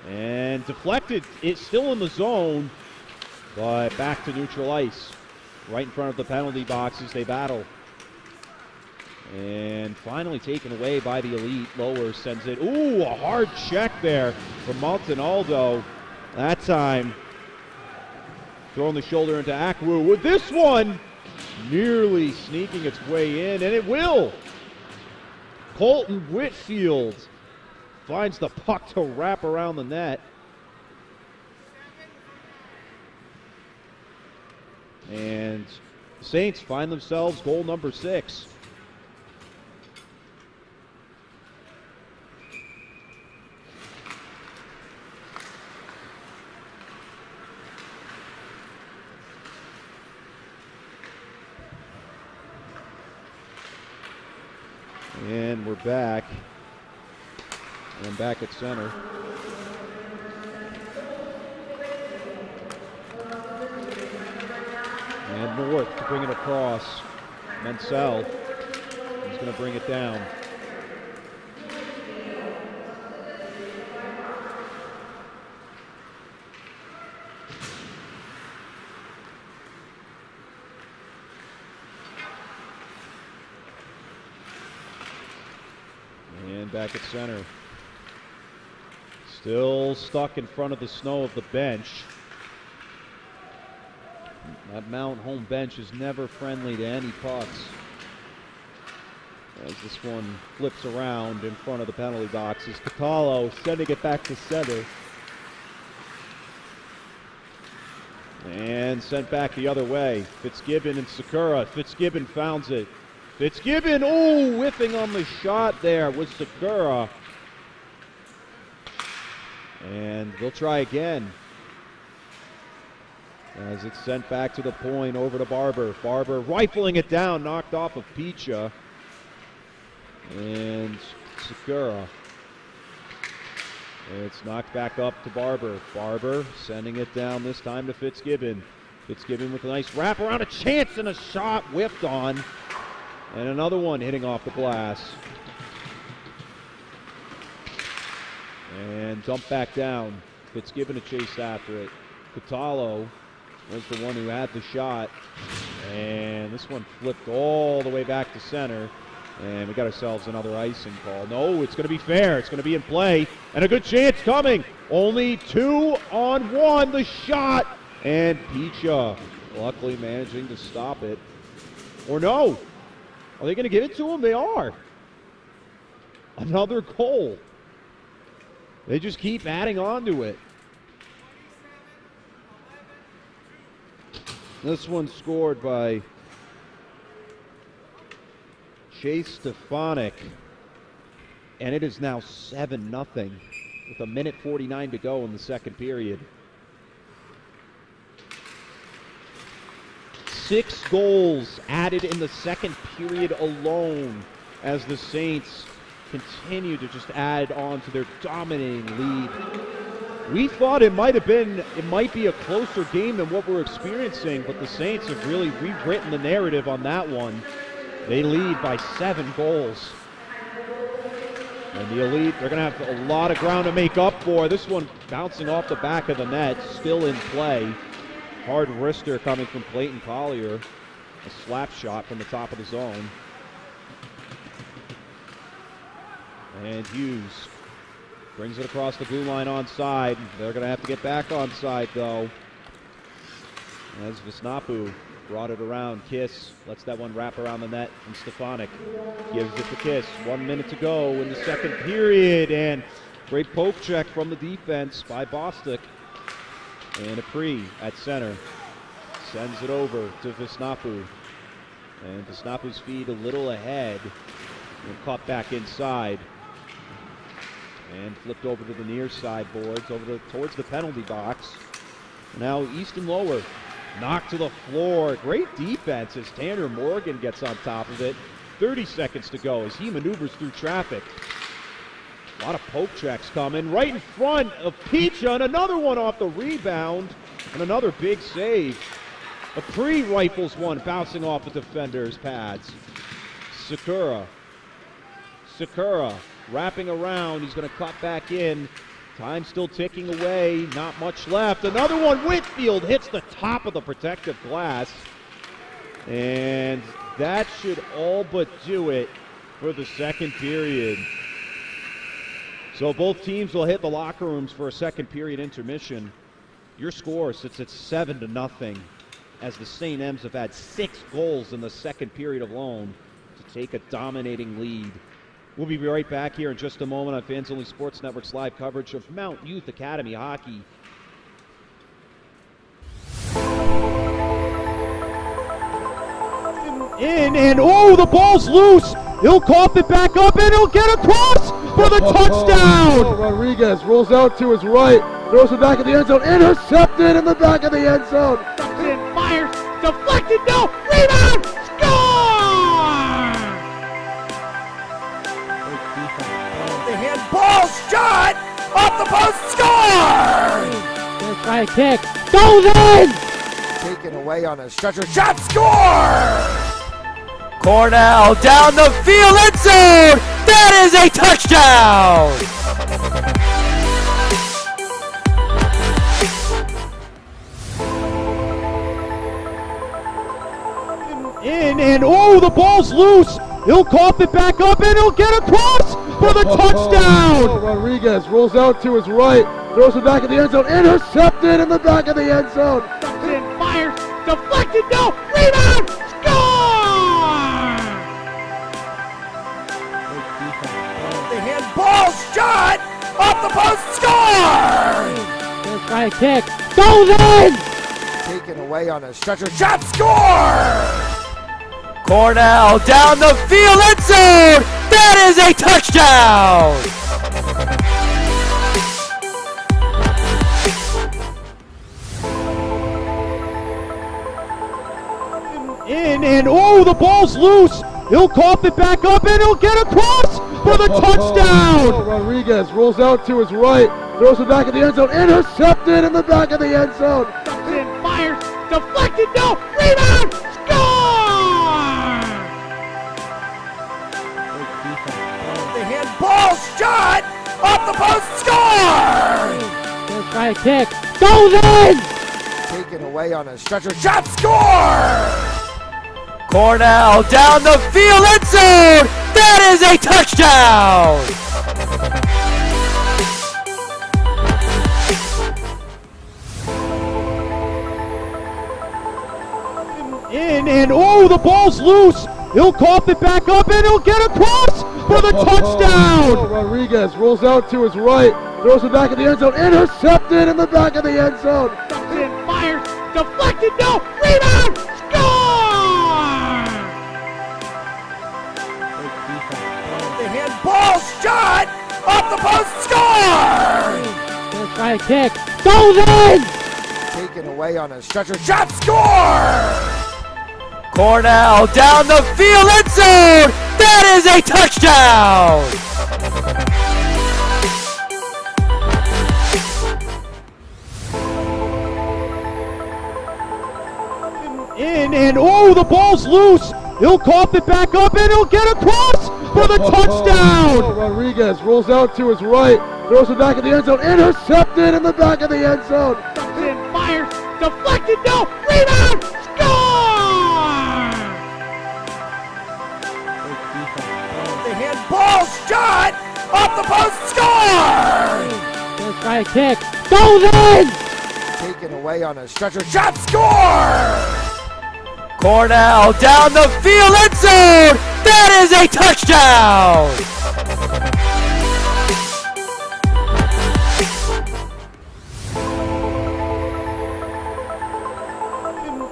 And deflected. It's still in the zone. But back to neutral ice, right in front of the penalty box as they battle. And finally taken away by the Elite. Lower sends it. Ooh, a hard check there from Montanaldo. That time, throwing the shoulder into Akwu. With this one, nearly sneaking its way in, and it will. Colton Whitfield finds the puck to wrap around the net. And the Saints find themselves goal number 6. And we're back. And back at center. And North to bring it across. Mansell is going to bring it down. And back at center. Still stuck in front of the snow of the bench. That Mount home bench is never friendly to any pucks. As this one flips around in front of the penalty box is Catallo sending it back to center. And sent back the other way. Fitzgibbon and Sakura. Fitzgibbon founds it. Fitzgibbon, oh, whiffing on the shot there with Sakura. And they'll try again. As it's sent back to the point, over to Barber. Barber rifling it down, knocked off of Picha. And Sakura It's knocked back up to Barber. Barber sending it down this time to Fitzgibbon. Fitzgibbon with a nice wrap around, a chance and a shot whipped on. And another one hitting off the glass. And dumped back down. Fitzgibbon to chase after it. Cataldo was the one who had the shot. And this one flipped all the way back to center. And we got ourselves another icing call. No, it's going to be fair. It's going to be in play. And a good chance coming. Only 2-on-1. The shot. And Picha luckily managing to stop it. Or no. Are they going to give it to him? They are. Another goal. They just keep adding on to it. This one scored by Chase Stefanik. And it is now 7-0 with 1:49 to go in the second period. 6 goals added in the second period alone as the Saints continue to just add on to their dominating lead. We thought it might be a closer game than what we're experiencing, but the Saints have really rewritten the narrative on that one. They lead by 7 goals. And the Elite, they're going to have a lot of ground to make up for. This one bouncing off the back of the net, still in play. Hard wrister coming from Clayton Collier. A slap shot from the top of the zone. And Hughes brings it across the blue line onside. They're going to have to get back onside, though. As Vesnapu brought it around. Kiss lets that one wrap around the net, and Stefanik gives it to Kiss. 1 minute to go in the second period, and great poke check from the defense by Bostic. And Apri at center sends it over to Vesnapu. And Vesnapu's feet a little ahead, and caught back inside. And flipped over to the near side boards, towards the penalty box. Now Easton Lower knocked to the floor. Great defense as Tanner Morgan gets on top of it. 30 seconds to go as he maneuvers through traffic. A lot of poke checks coming right in front of Picha, and another one off the rebound, and another big save. A pre-rifles one bouncing off the defender's pads. Sakura wrapping around. He's going to cut back in. Time still ticking away. Not much left. Another one. Whitfield hits the top of the protective glass. And that should all but do it for the second period. So both teams will hit the locker rooms for a second period intermission. Your score sits at 7-0 as the St. M's have had 6 goals in the second period alone to take a dominating lead. We'll be right back here in just a moment on Fans Only Sports Network's live coverage of Mount Youth Academy hockey. And the ball's loose. He'll cough it back up, and he'll get across for the touchdown. Rodriguez rolls out to his right, throws it back in the end zone, intercepted in the back of the end zone. It fires, deflected, no, rebound, score! The handball shot off the post, score! Gonna try a kick, goes in! Taken away on a stretcher, shot, score! Cornell down the field, end zone! That is a touchdown! And the ball's loose. He'll cough it back up, and he'll get across for the touchdown. Rodriguez rolls out to his right, throws it back in the end zone, intercepted in the back of the end zone. It fires, deflected, no, rebound, score! The handball shot off the post, score! Gonna try a kick, goes in! Taken away on a stretcher, shot, score! Cornell down the field, end zone! That is a touchdown! And the ball's loose. He'll cough it back up and he'll get across for the touchdown. Rodriguez rolls out to his right, throws it back in the end zone, intercepted in the back of the end zone. And fires, deflected, no, rebound, score! The handball shot off the post, score! Let's try a kick, goes in! Taken away on a stretcher, shot, score! Cornell down the field, end zone! That is a touchdown! In and oh, the ball's loose. He'll cough it back up and he'll get across for the touchdown. Rodriguez rolls out to his right, throws it back in the end zone, intercepted in the back of the end zone. And fires, deflected, no, rebound, score! The handball shot off the post, score! Let's try a kick, goes in! Taken away on a stretcher, shot, score! Cornell down the field, end zone! That is a touchdown! In and oh, the ball's loose. He'll cough it back up and he'll get across for the touchdown. Rodriguez rolls out to his right, throws it back in the end zone, intercepted in the back of the end zone. And fires, deflected, no, rebound, score! The handball shot off the post, score! Let's try a kick, goes in! Taken away on a stretcher, shot, score! Cornell down the field, end zone! That is a touchdown!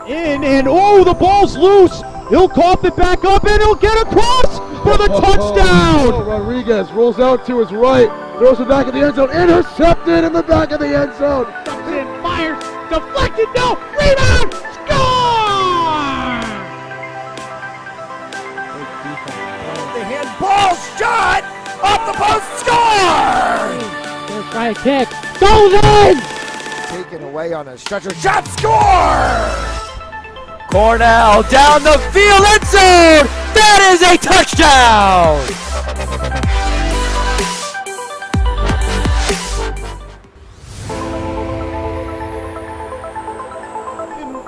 In and oh, the ball's loose. He'll cough it back up and he'll get across for the touchdown. Rodriguez rolls out to his right, throws it back in the end zone, intercepted in the back of the end zone. And fires, deflected, no, rebound, score! The handball shot off the post, score! Let's try a kick, goes in! Taken away on a stretcher, shot, score! Cornell down the field, end zone! That is a touchdown!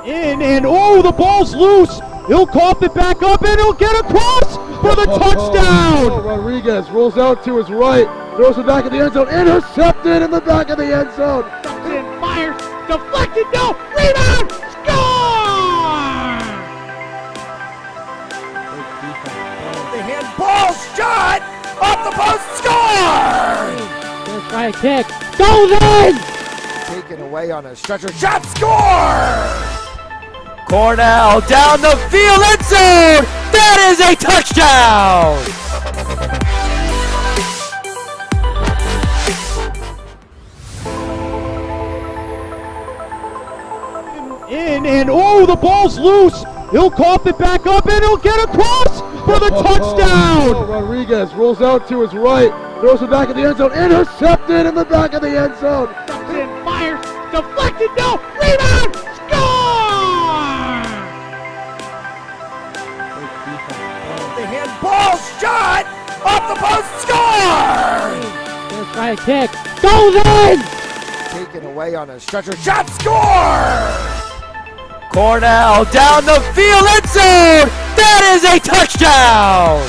In and oh, the ball's loose. He'll cough it back up and he'll get across for the touchdown. Rodriguez rolls out to his right, throws it back in the end zone, intercepted in the back of the end zone. And fires, deflected, no, rebound, score! The handball shot off the post, score! Let's try a kick, goes in! Taken away on a stretcher, shot, score! Cornell down the field, end zone! That is a touchdown! In and oh, the ball's loose. He'll cough it back up and he'll get across for the touchdown. Rodriguez rolls out to his right, throws it back in the end zone, intercepted in the back of the end zone. And fires, deflected, no, rebound, score! The handball shot off the post, score! Let's try a kick, goes in! Taken away on a stretcher, shot, score! Cornell down the field, end zone! That is a touchdown!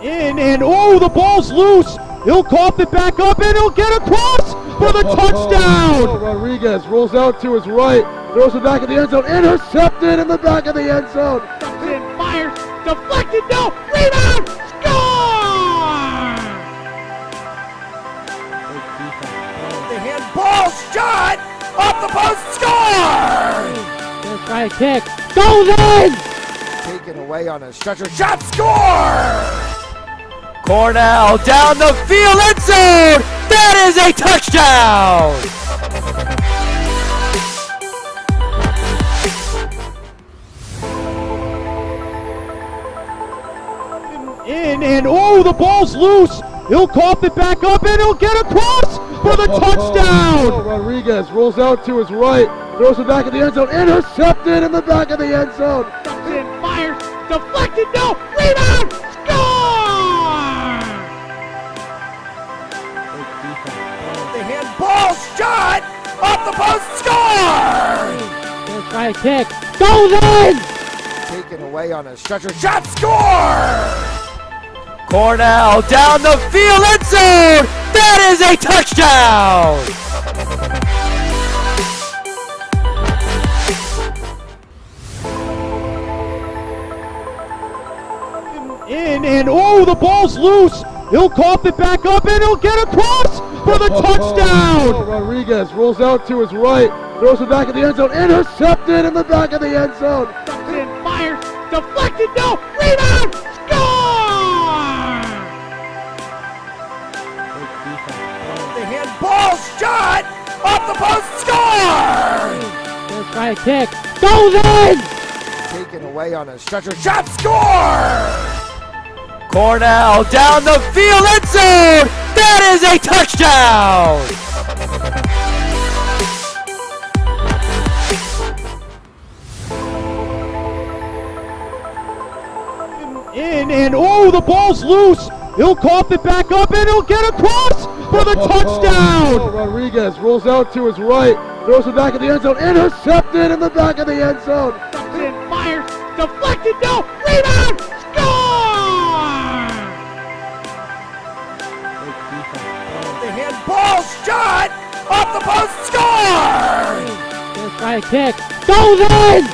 In and oh, the ball's loose. He'll cough it back up and he'll get across for the touchdown. Rodriguez rolls out to his right, throws it back in the end zone, intercepted in the back of the end zone. And fires, deflected, no, rebound, score! The handball shot off the post, score! Let's try a kick, goes in! Taken away on a stretcher, shot, score! Cornell down the field, end zone. That is a touchdown. In and oh, the ball's loose. He'll cough it back up and he'll get across for the touchdown. Rodriguez rolls out to his right, throws it back in the end zone, intercepted in the back of the end zone. Fires, deflected, no, rebound, score! The handball shot off the post, score! Let's try a kick, goes in! Taken away on a stretcher, shot, score! Cornell down the field, end zone! That is a touchdown! In and oh, the ball's loose. He'll cough it back up and he'll get across for the touchdown. Rodriguez rolls out to his right, throws it back in the end zone, intercepted in the back of the end zone. Fires, deflected, no, rebound, score! The handball shot off the post, score! Let's try a kick, goes in! Taken away on a stretcher, shot, score! Cornell down the field, end zone! That is a touchdown! In and oh, the ball's loose. He'll cough it back up and he'll get across for the touchdown. Rodriguez rolls out to his right, throws it back in the end zone, intercepted in the back of the end zone. Fires, deflected, no, rebound, score! The handball shot off the post, score! Let's try a kick, goes in!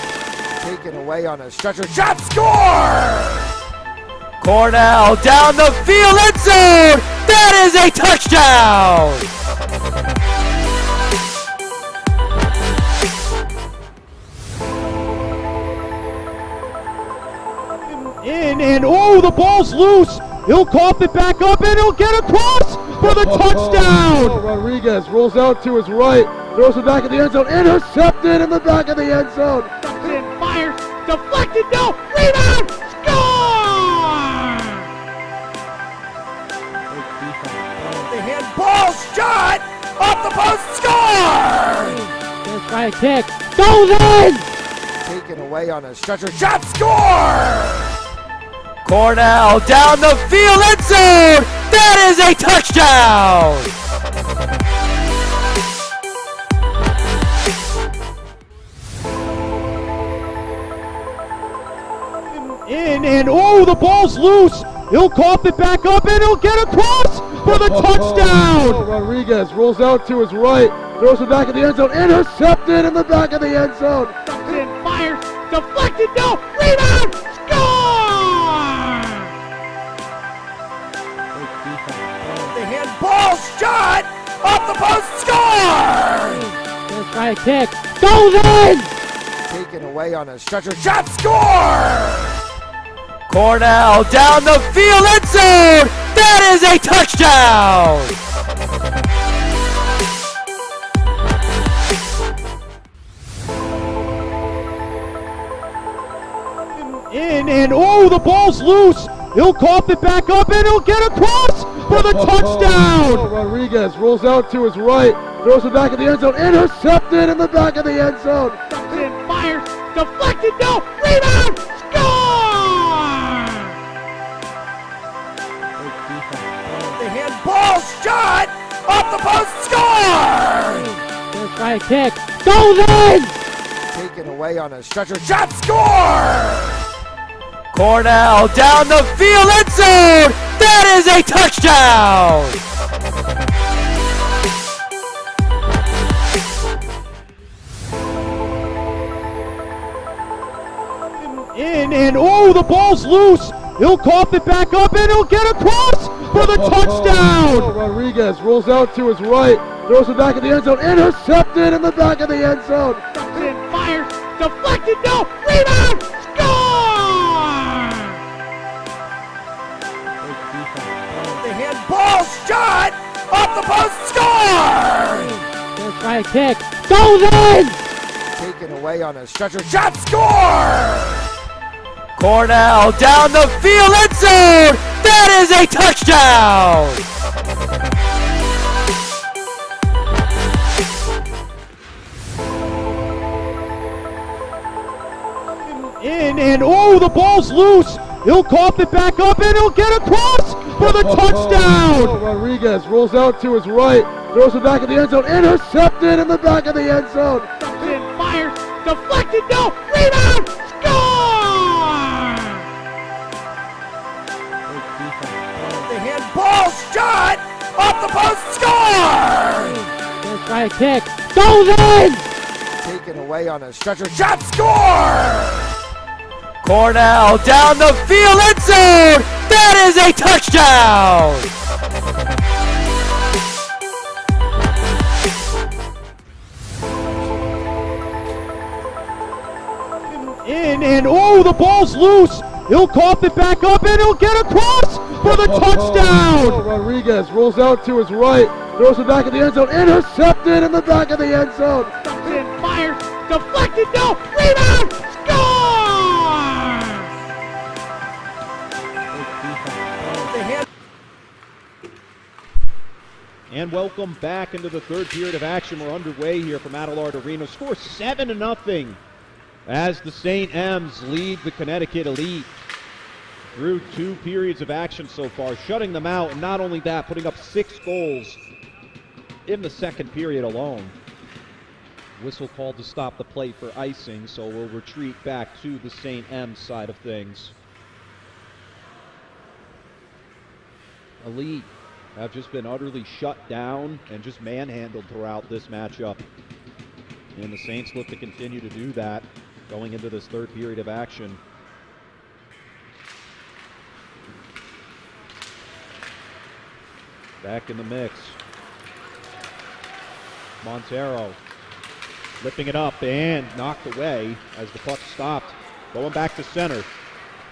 Taken away on a stretcher, shot, score! Cornell down the field, end zone! That is a touchdown! In and oh, the ball's loose. He'll cough it back up and he'll get across for the touchdown. Rodriguez rolls out to his right, throws it back in the end zone, intercepted in the back of the end zone. Fires, deflected, no, rebound, score! The handball shot off the post, score! Let's try a kick, goes in! Taken away on a stretcher, shot, score! Cornell down the field, end zone! That is a touchdown! In and oh, the ball's loose. He'll cough it back up and he'll get across for the touchdown. Rodriguez rolls out to his right, throws it back in the end zone, intercepted in the back of the end zone. Fires, deflected, no, rebound, score! The handball shot off the post, score! Let's try a kick, goes in! Taken away on a stretcher, shot, score! Cornell down the field, end zone! That is a touchdown! In and oh, the ball's loose. He'll cough it back up and he'll get across for the touchdown. Rodriguez rolls out to his right, throws it back in the end zone, intercepted in the back of the end zone. Fires, deflected, no, rebound, score! The handball shot off the post, score! Let's try a kick, goes in! Taken away on a stretcher, shot, score! Cornell down the field, end zone! That is a touchdown! In and oh, the ball's loose. He'll cough it back up and he'll get across for the touchdown. Rodriguez rolls out to his right, throws it back in the end zone, intercepted in the back of the end zone. Fires, deflected, no, rebound, score! handball shot off the post, score! Gonna try a kick. Goes in! Taken away on a stretcher, shot, score! Cornell down the field, end zone! That is a touchdown! In, and oh, the ball's loose. He'll cough it back up, and he'll get across for the touchdown. Rodriguez rolls out to his right, throws it back in the end zone, intercepted in the back of the end zone. In, fires, deflected, no, rebound, score! The handball shot off the post, score! Gonna try a kick. Goes in! Taken away on a stretcher, shot, score! Cornell down the field, end zone! That is a touchdown! In, and oh, the ball's loose. He'll cough it back up, and he'll get across for the touchdown. Rodriguez rolls out to his right, throws it back in the end zone, intercepted in the back of the end zone. In, fires, deflected, no, rebound, score! And welcome back into the third period of action. We're underway here from Adelard Arena. Score 7-0 as the St. M's lead the Connecticut Elite through 2 periods of action so far, shutting them out, and not only that, putting up 6 goals in the second period alone. Whistle called to stop the play for icing, so we'll retreat back to the St. M's side of things. Elite have just been utterly shut down and just manhandled throughout this matchup. And the Saints look to continue to do that going into this third period of action. Back in the mix. Montero lifting it up and knocked away as the puck stopped. Going back to center.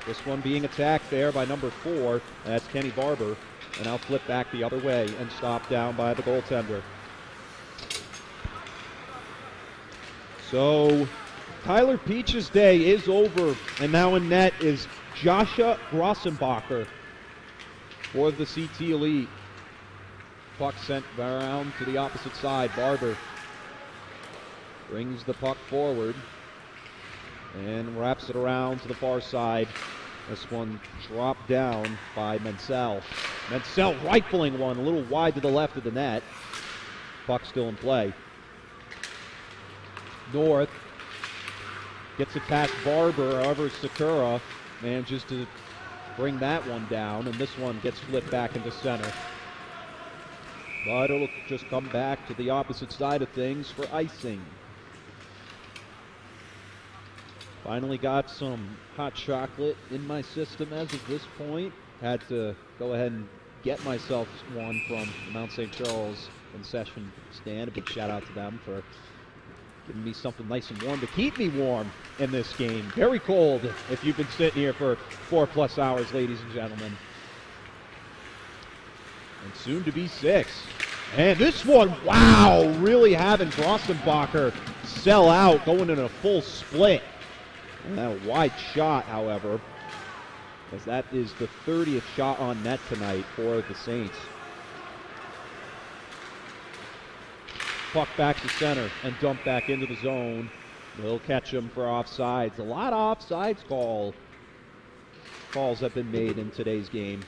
This one being attacked there by number 4. That's Kenny Barber. And now flip back the other way and stop down by the goaltender. So Tyler Peach's day is over, and now in net is Joshua Grossenbacher for the CT Elite. Puck sent around to the opposite side. Barber brings the puck forward and wraps it around to the far side. This one dropped down by Menzel. Menzel rifling one a little wide to the left of the net. Puck still in play. North gets it past Barber, however Sakura manages to bring that one down, and this one gets flipped back into center. But it'll just come back to the opposite side of things for icing. Finally got some hot chocolate in my system as of this point. Had to go ahead and get myself one from the Mount St. Charles concession stand. A big shout out to them for giving me something nice and warm to keep me warm in this game. Very cold if you've been sitting here for 4+ hours, ladies and gentlemen. And soon to be 6. And this one, wow, really having Grossenbacher sell out, going in a full split. And that wide shot, however, as that is the 30th shot on net tonight for the Saints. Puck back to center and dump back into the zone. They'll catch him for offsides. A lot of offsides calls have been made in today's game.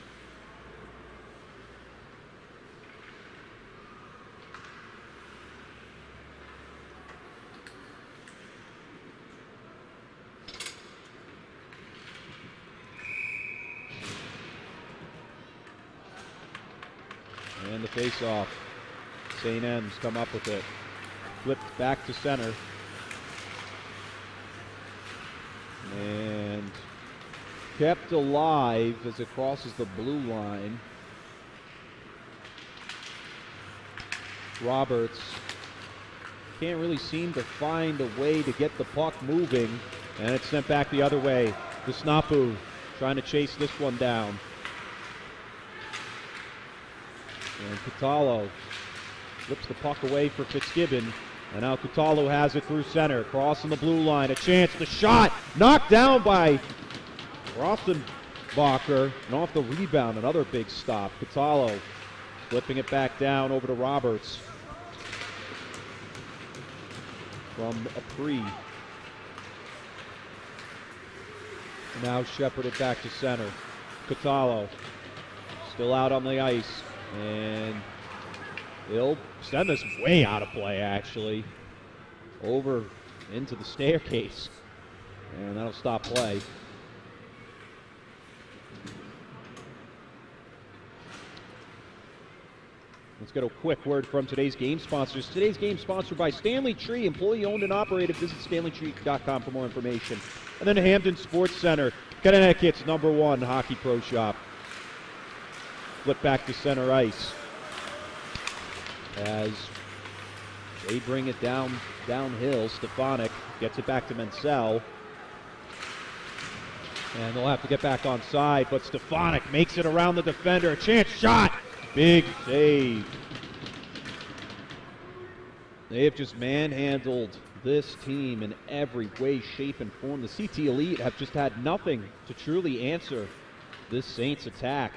And the face-off. St. M's come up with it. Flipped back to center. And kept alive as it crosses the blue line. Roberts can't really seem to find a way to get the puck moving. And it's sent back the other way. To Snapu trying to chase this one down. And Catalo flips the puck away for Fitzgibbon. And now Catalo has it through center, crossing the blue line. A chance, the shot, knocked down by Rothenbacher. And off the rebound, another big stop. Catalo flipping it back down over to Roberts. From Apri. Now shepherded back to center. Catalo still out on the ice. And they'll send this way out of play, actually. Over into the staircase. And that'll stop play. Let's get a quick word from today's game sponsors. Today's game sponsored by Stanley Tree, employee owned and operated. Visit StanleyTree.com for more information. And then Hampton Sports Center, Connecticut's #1 hockey pro shop. Flip back to center ice as they bring it downhill. Stefanik gets it back to Mansell. And they'll have to get back on side, but Stefanik makes it around the defender. A chance shot. Big save. They have just manhandled this team in every way, shape, and form. The CT Elite have just had nothing to truly answer this Saints attack.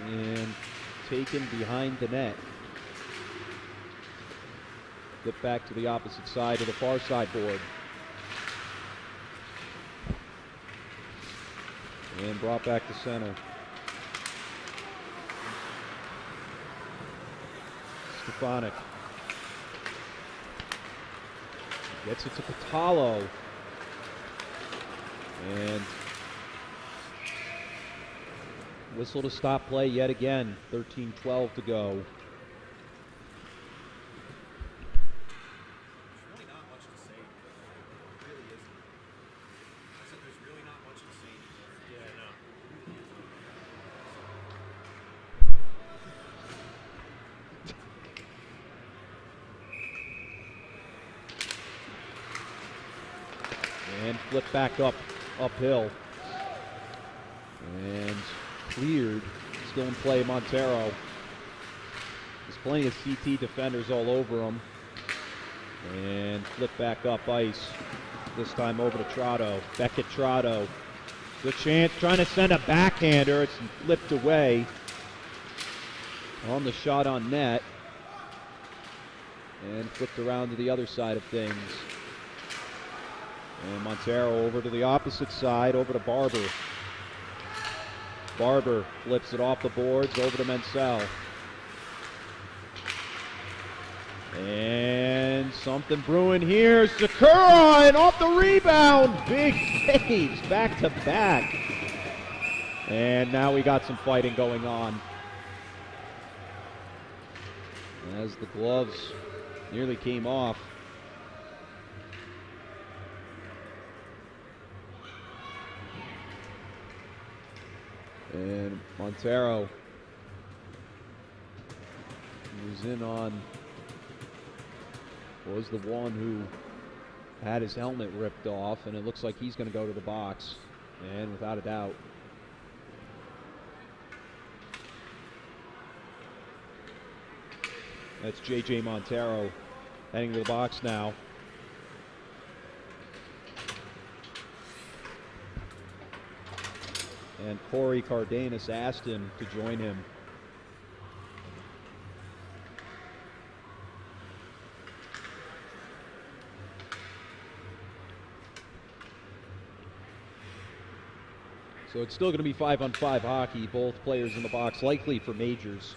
And taken behind the net. Get back to the opposite side of the far side board. And brought back to center. Stefanik. Gets it to Catalo. And whistle to stop play yet again. 13-12 to go. And flip back uphill. And cleared. Still in play, Montero. There's plenty of CT defenders all over him. And flip back up ice. This time over to Trotto. Beckett Trotto. Good chance, trying to send a backhander. It's flipped away on the shot on net. And flipped around to the other side of things. And Montero over to the opposite side, over to Barber. Barber flips it off the boards, over to Mansell. And something brewing here. Sakura, and off the rebound. Big saves, back to back. And now we got some fighting going on. As the gloves nearly came off. And Montero was the one who had his helmet ripped off, and it looks like he's going to go to the box, and without a doubt. That's J.J. Montero heading to the box now. And Corey Cardenas asked him to join him. So it's still going to be 5-on-5 hockey, both players in the box, likely for majors.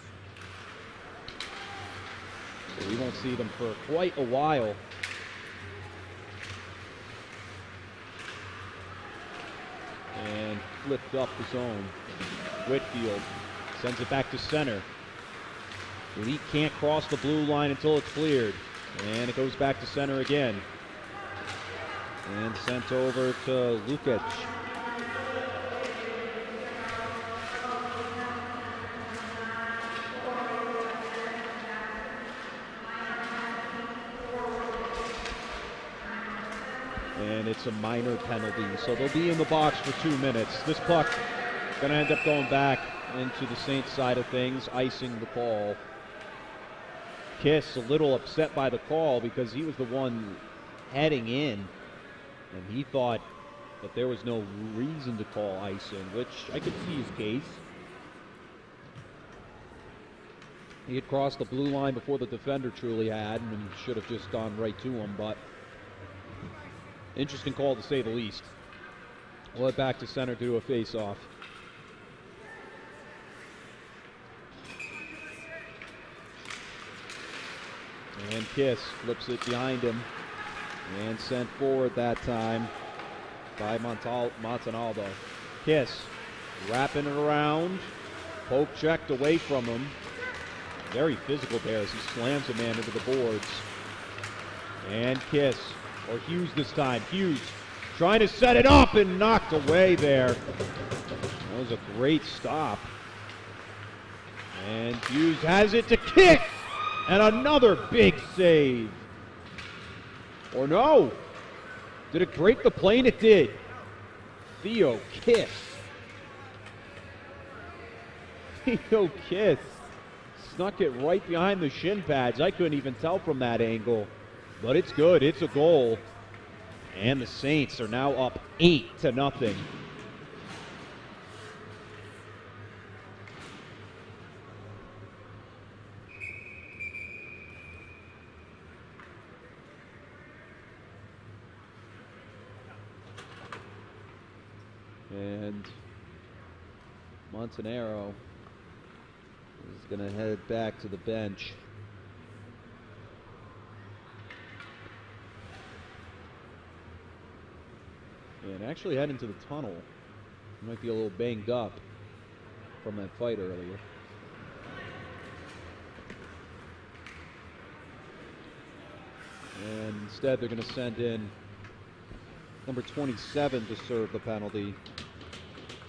So we won't see them for quite a while. flipped up the zone. Whitfield sends it back to center. Elite can't cross the blue line until it's cleared. And it goes back to center again. And sent over to Lukic. And it's a minor penalty, so they'll be in the box for 2 minutes. This puck gonna end up going back into the Saints side of things, icing the call. Kiss a little upset by the call because he was the one heading in, and he thought that there was no reason to call icing, which I could see his case. He had crossed the blue line before the defender truly had, and he should have just gone right to him, but interesting call to say the least. We'll head back to center to do a face-off. And Kiss flips it behind him and sent forward that time by Montanaldo. Kiss wrapping it around, poke checked away from him. Very physical there as he slams a man into the boards. And Kiss, or Hughes this time. Hughes trying to set it up and knocked away there. That was a great stop. And Hughes has it to Kiss. And another big save. Or no. Did it break the plane? It did. Theo Kiss. Theo Kiss snuck it right behind the shin pads. I couldn't even tell from that angle. But it's good. It's a goal. And the Saints are now up 8-0. And Montanaro is going to head back to the bench. And actually head into the tunnel. He might be a little banged up from that fight earlier. And instead they're going to send in number 27 to serve the penalty.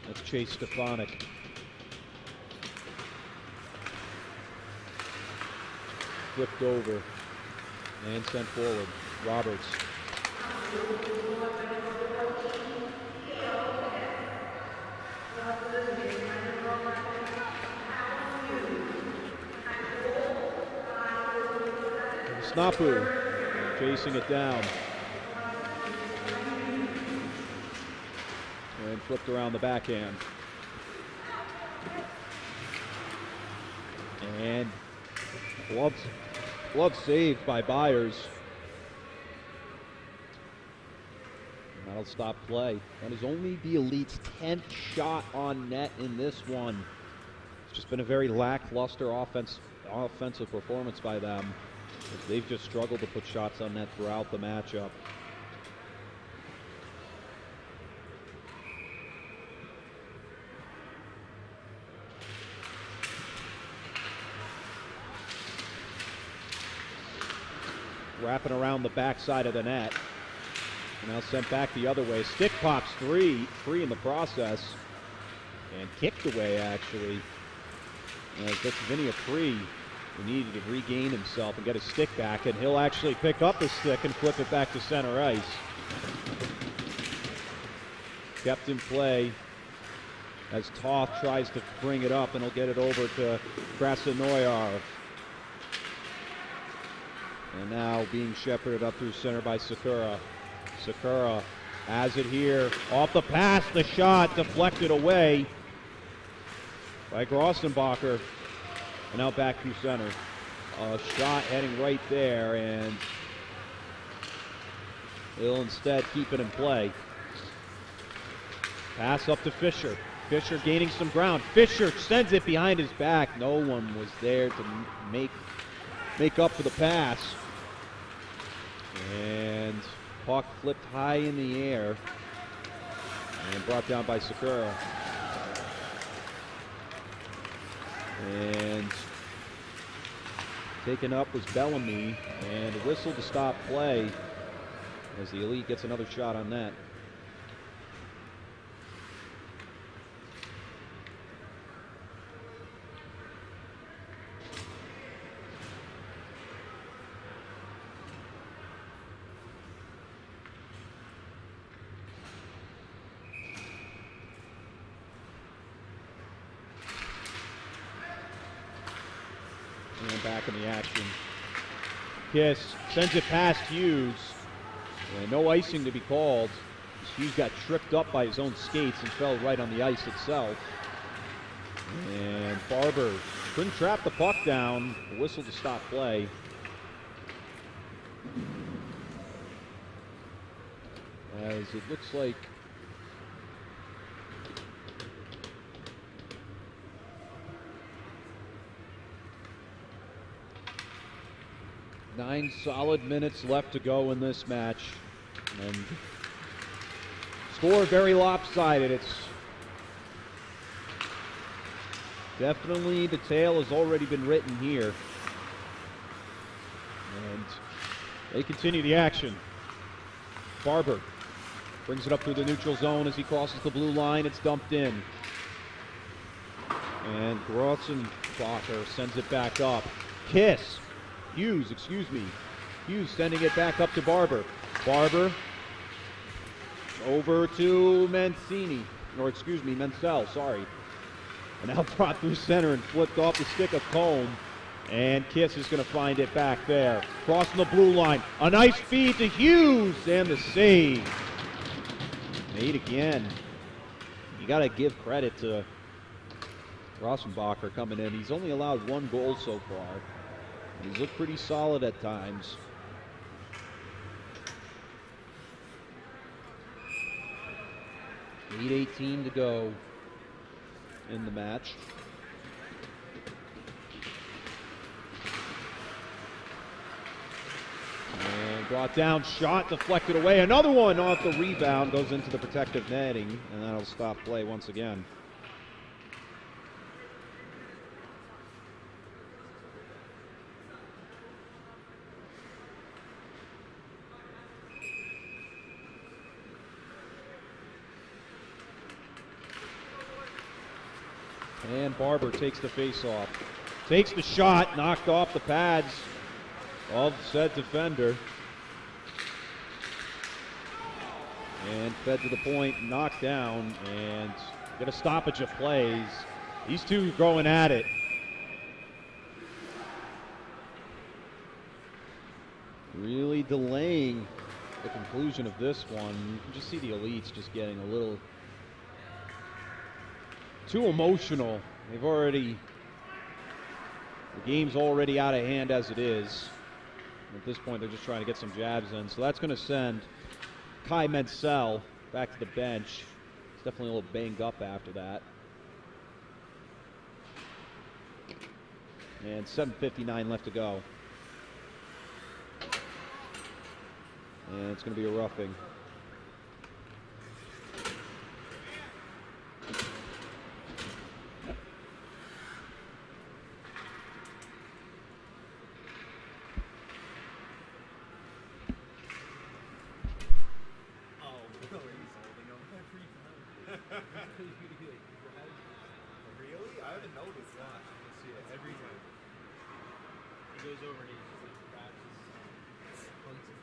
That's Chase Stefanik. Flipped over and sent forward. Roberts. Snapu chasing it down. And flipped around the backhand. And glove saved by Byers. And that'll stop play. That is only the Elite's 10th shot on net in this one. It's just been a very lackluster offensive performance by them. They've just struggled to put shots on net throughout the matchup. Wrapping around the backside of the net. And now sent back the other way. Stick pops free in the process. And kicked away, actually. As that's Vinny Apri, who needed to regain himself and get his stick back. And he'll actually pick up his stick and flip it back to center ice. Kept in play as Toth tries to bring it up, and he'll get it over to Krasnoyar. And now being shepherded up through center by Sakura. Sakura has it here. Off the pass, the shot deflected away by Grossenbacher. And now back through center. A shot heading right there, and he'll instead keep it in play. Pass up to Fisher. Fisher gaining some ground. Fisher sends it behind his back. No one was there to make up for the pass. And puck flipped high in the air. And brought down by Sakura. And taken up was Bellamy, and a whistle to stop play as the Elite gets another shot on net. And back in the action. Kiss sends it past Hughes. And no icing to be called. Hughes got tripped up by his own skates and fell right on the ice itself. And Barber couldn't trap the puck down. A whistle to stop play. As it looks like nine solid minutes left to go in this match. And score very lopsided. It's definitely, the tale has already been written here. And they continue the action. Barber brings it up through the neutral zone as he crosses the blue line. It's dumped in. And Grotzenbacher sends it back up. Hughes sending it back up to Barber. Barber over to Menzel, sorry. And now brought through center and flipped off the stick of Combe. And Kiss is going to find it back there. Crossing the blue line. A nice feed to Hughes and the save. Made again. You got to give credit to Grotzenbacher coming in. He's only allowed one goal so far. He's looked pretty solid at times. .818 to go in the match. And brought down, shot deflected away. Another one off the rebound, goes into the protective netting, and that'll stop play once again. And Barber takes the face-off. Takes the shot, knocked off the pads of said defender. And fed to the point, knocked down, and get a stoppage of plays. These two going at it. Really delaying the conclusion of this one. You can just see the Elites just getting a little too emotional. The game's already out of hand as it is. At this point, they're just trying to get some jabs in. So that's going to send Kai Menzel back to the bench. He's definitely a little banged up after that. And 7:59 left to go. And it's going to be a roughing. Really? I haven't noticed that. Let's see it every time. He goes over and he just grabs his bunts of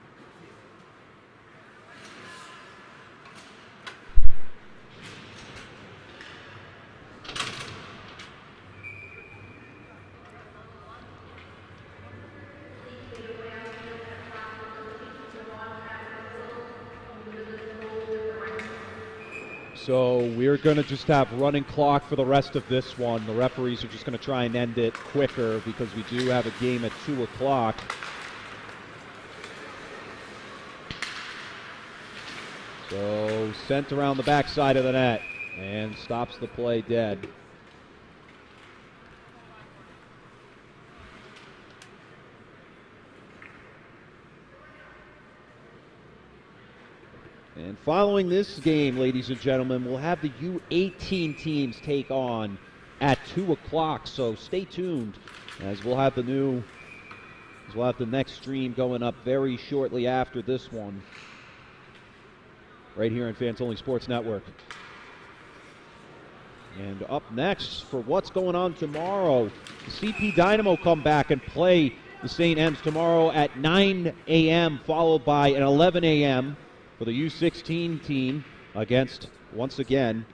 So we're going to just have running clock for the rest of this one. The referees are just going to try and end it quicker because we do have a game at 2 o'clock. So sent around the backside of the net and stops the play dead. And following this game, ladies and gentlemen, we'll have the U18 teams take on at 2 o'clock. So stay tuned as we'll have the next stream going up very shortly after this one, right here on Fans Only Sports Network. And up next for what's going on tomorrow, the CP Dynamo come back and play the St. M's tomorrow at 9 a.m., followed by an 11 a.m. for the U16 team against, once again,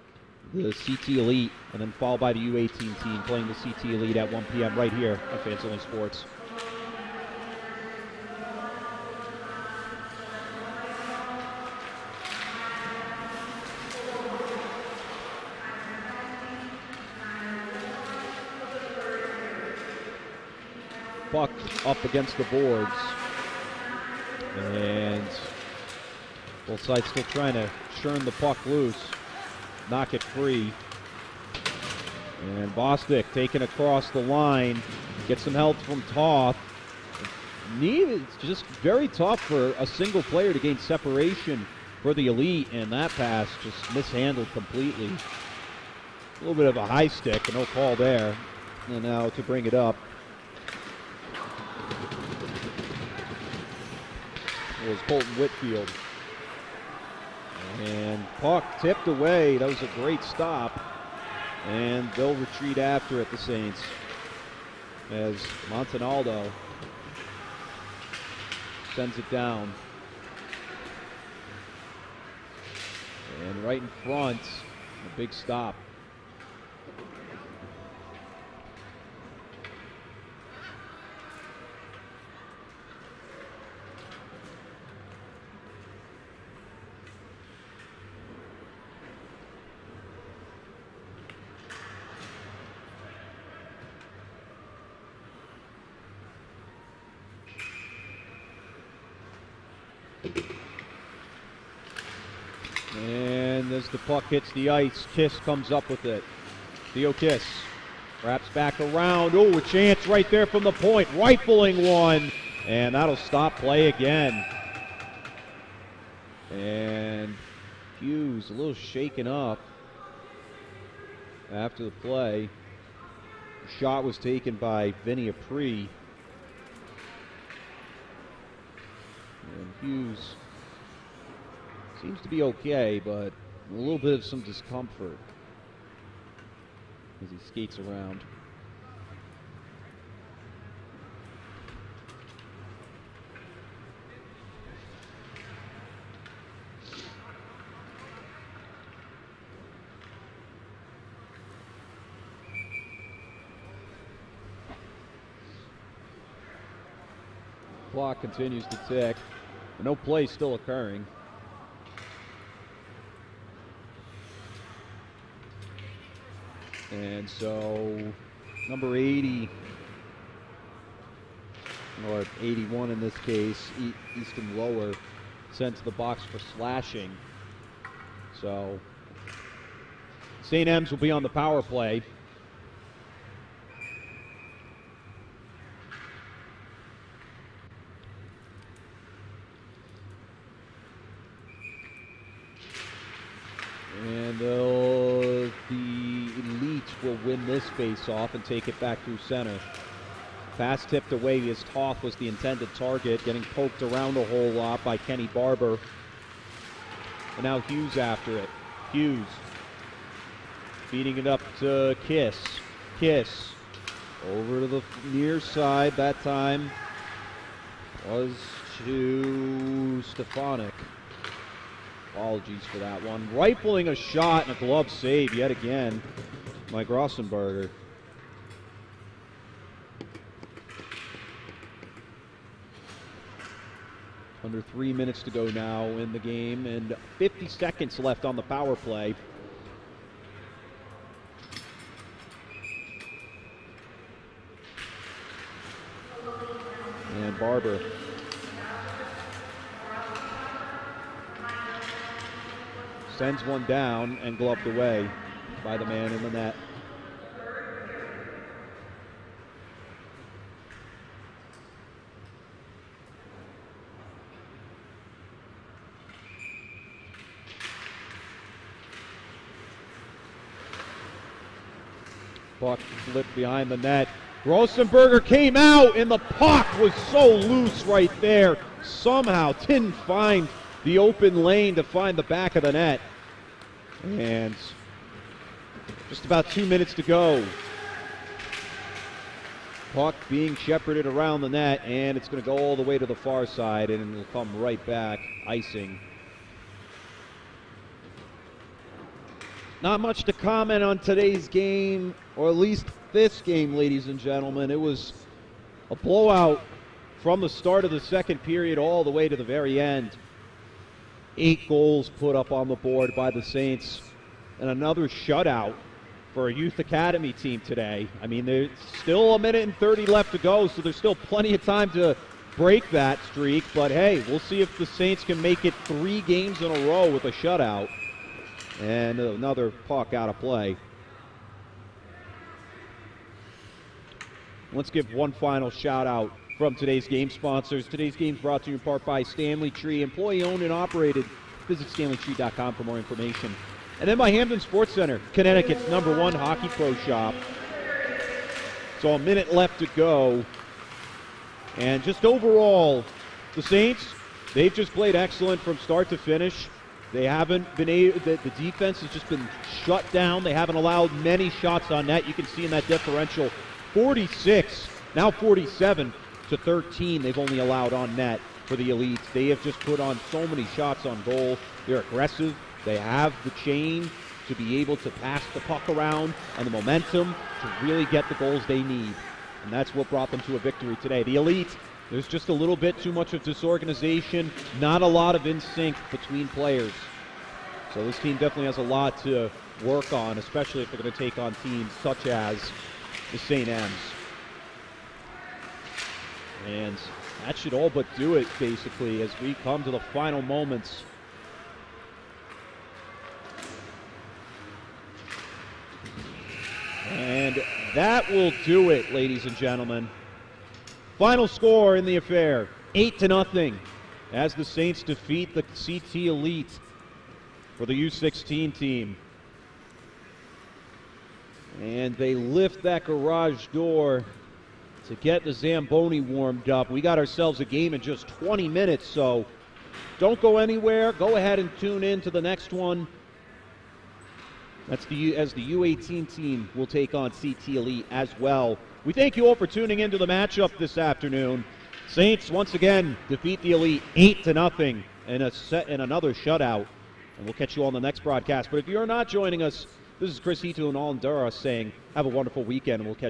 the CT Elite, and then followed by the U18 team playing the CT Elite at 1 p.m. right here on Fans Only Sports. Puck up against the boards, and both sides still trying to churn the puck loose, knock it free. And Bostic taken across the line, gets some help from Toth. It's just very tough for a single player to gain separation for the Elite, and that pass just mishandled completely. A little bit of a high stick, but no call there. And now to bring it up, it was Colton Whitfield. And puck tipped away. That was a great stop. And they'll retreat after it, the Saints, as Montanaldo sends it down. And right in front, a big stop. And as the puck hits the ice, Kiss comes up with it. Theo Kiss wraps back around. Oh, a chance right there from the point. Rifling one. And that'll stop play again. And Hughes a little shaken up after the play. The shot was taken by Vinny Apri. And Hughes seems to be okay, but a little bit of some discomfort as he skates around. Clock continues to tick. No play still occurring. And so number 80, or 81 in this case, Easton Lower, sent to the box for slashing. So St. M's will be on the power play. And the Elite will win this face-off and take it back through center. Pass tipped away as Toth was the intended target, getting poked around a whole lot by Kenny Barber. And now Hughes after it. Hughes feeding it up to Kiss. Kiss over to the near side. That time was to Stefanik. Apologies for that one. Rifling a shot and a glove save yet again. Mike Rossenberger. Under 3 minutes to go now in the game, and 50 seconds left on the power play. And Barber sends one down and gloved away by the man in the net. Puck flipped behind the net. Rosenberger came out, and the puck was so loose right there. Somehow didn't find the open lane to find the back of the net. And just about 2 minutes to go. Puck being shepherded around the net, and it's going to go all the way to the far side, and it'll come right back, icing. Not much to comment on today's game, or at least this game, ladies and gentlemen. It was a blowout from the start of the second period all the way to the very end. 8 goals put up on the board by the Saints, and another shutout for a youth academy team today. I mean, there's still 1 minute and 30 left to go, so there's still plenty of time to break that streak. But hey, we'll see if the Saints can make it 3 games in a row with a shutout. And another puck out of play. Let's give one final shout out from today's game sponsors. Today's game is brought to you in part by Stanley Tree, employee owned and operated. Visit StanleyTree.com for more information. And then by Hamden Sports Center, Connecticut's #1 hockey pro shop. So 1 minute left to go. And just overall, the Saints, they've just played excellent from start to finish. They haven't been able, the defense has just been shut down. They haven't allowed many shots on net. You can see in that differential, 46, now 47 to 13 they've only allowed on net for the Elites. They have just put on so many shots on goal. They're aggressive. They have the chain to be able to pass the puck around and the momentum to really get the goals they need. And that's what brought them to a victory today. The Elite, there's just a little bit too much of disorganization, not a lot of in sync between players. So this team definitely has a lot to work on, especially if they're going to take on teams such as the St. M's. And that should all but do it, basically, as we come to the final moments. And that will do it, ladies and gentlemen. Final score in the affair, 8-0, as the Saints defeat the CT Elite for the U16 team. And they lift that garage door to get the Zamboni warmed up. We got ourselves a game in just 20 minutes, so don't go anywhere. Go ahead and tune in to the next one. That's as the U18 team will take on CT Elite as well. We thank you all for tuning into the matchup this afternoon. Saints once again defeat the Elite 8-0 in another shutout. And we'll catch you on the next broadcast. But if you're not joining us, this is Chris Hito and All Endura saying have a wonderful weekend, and we'll catch you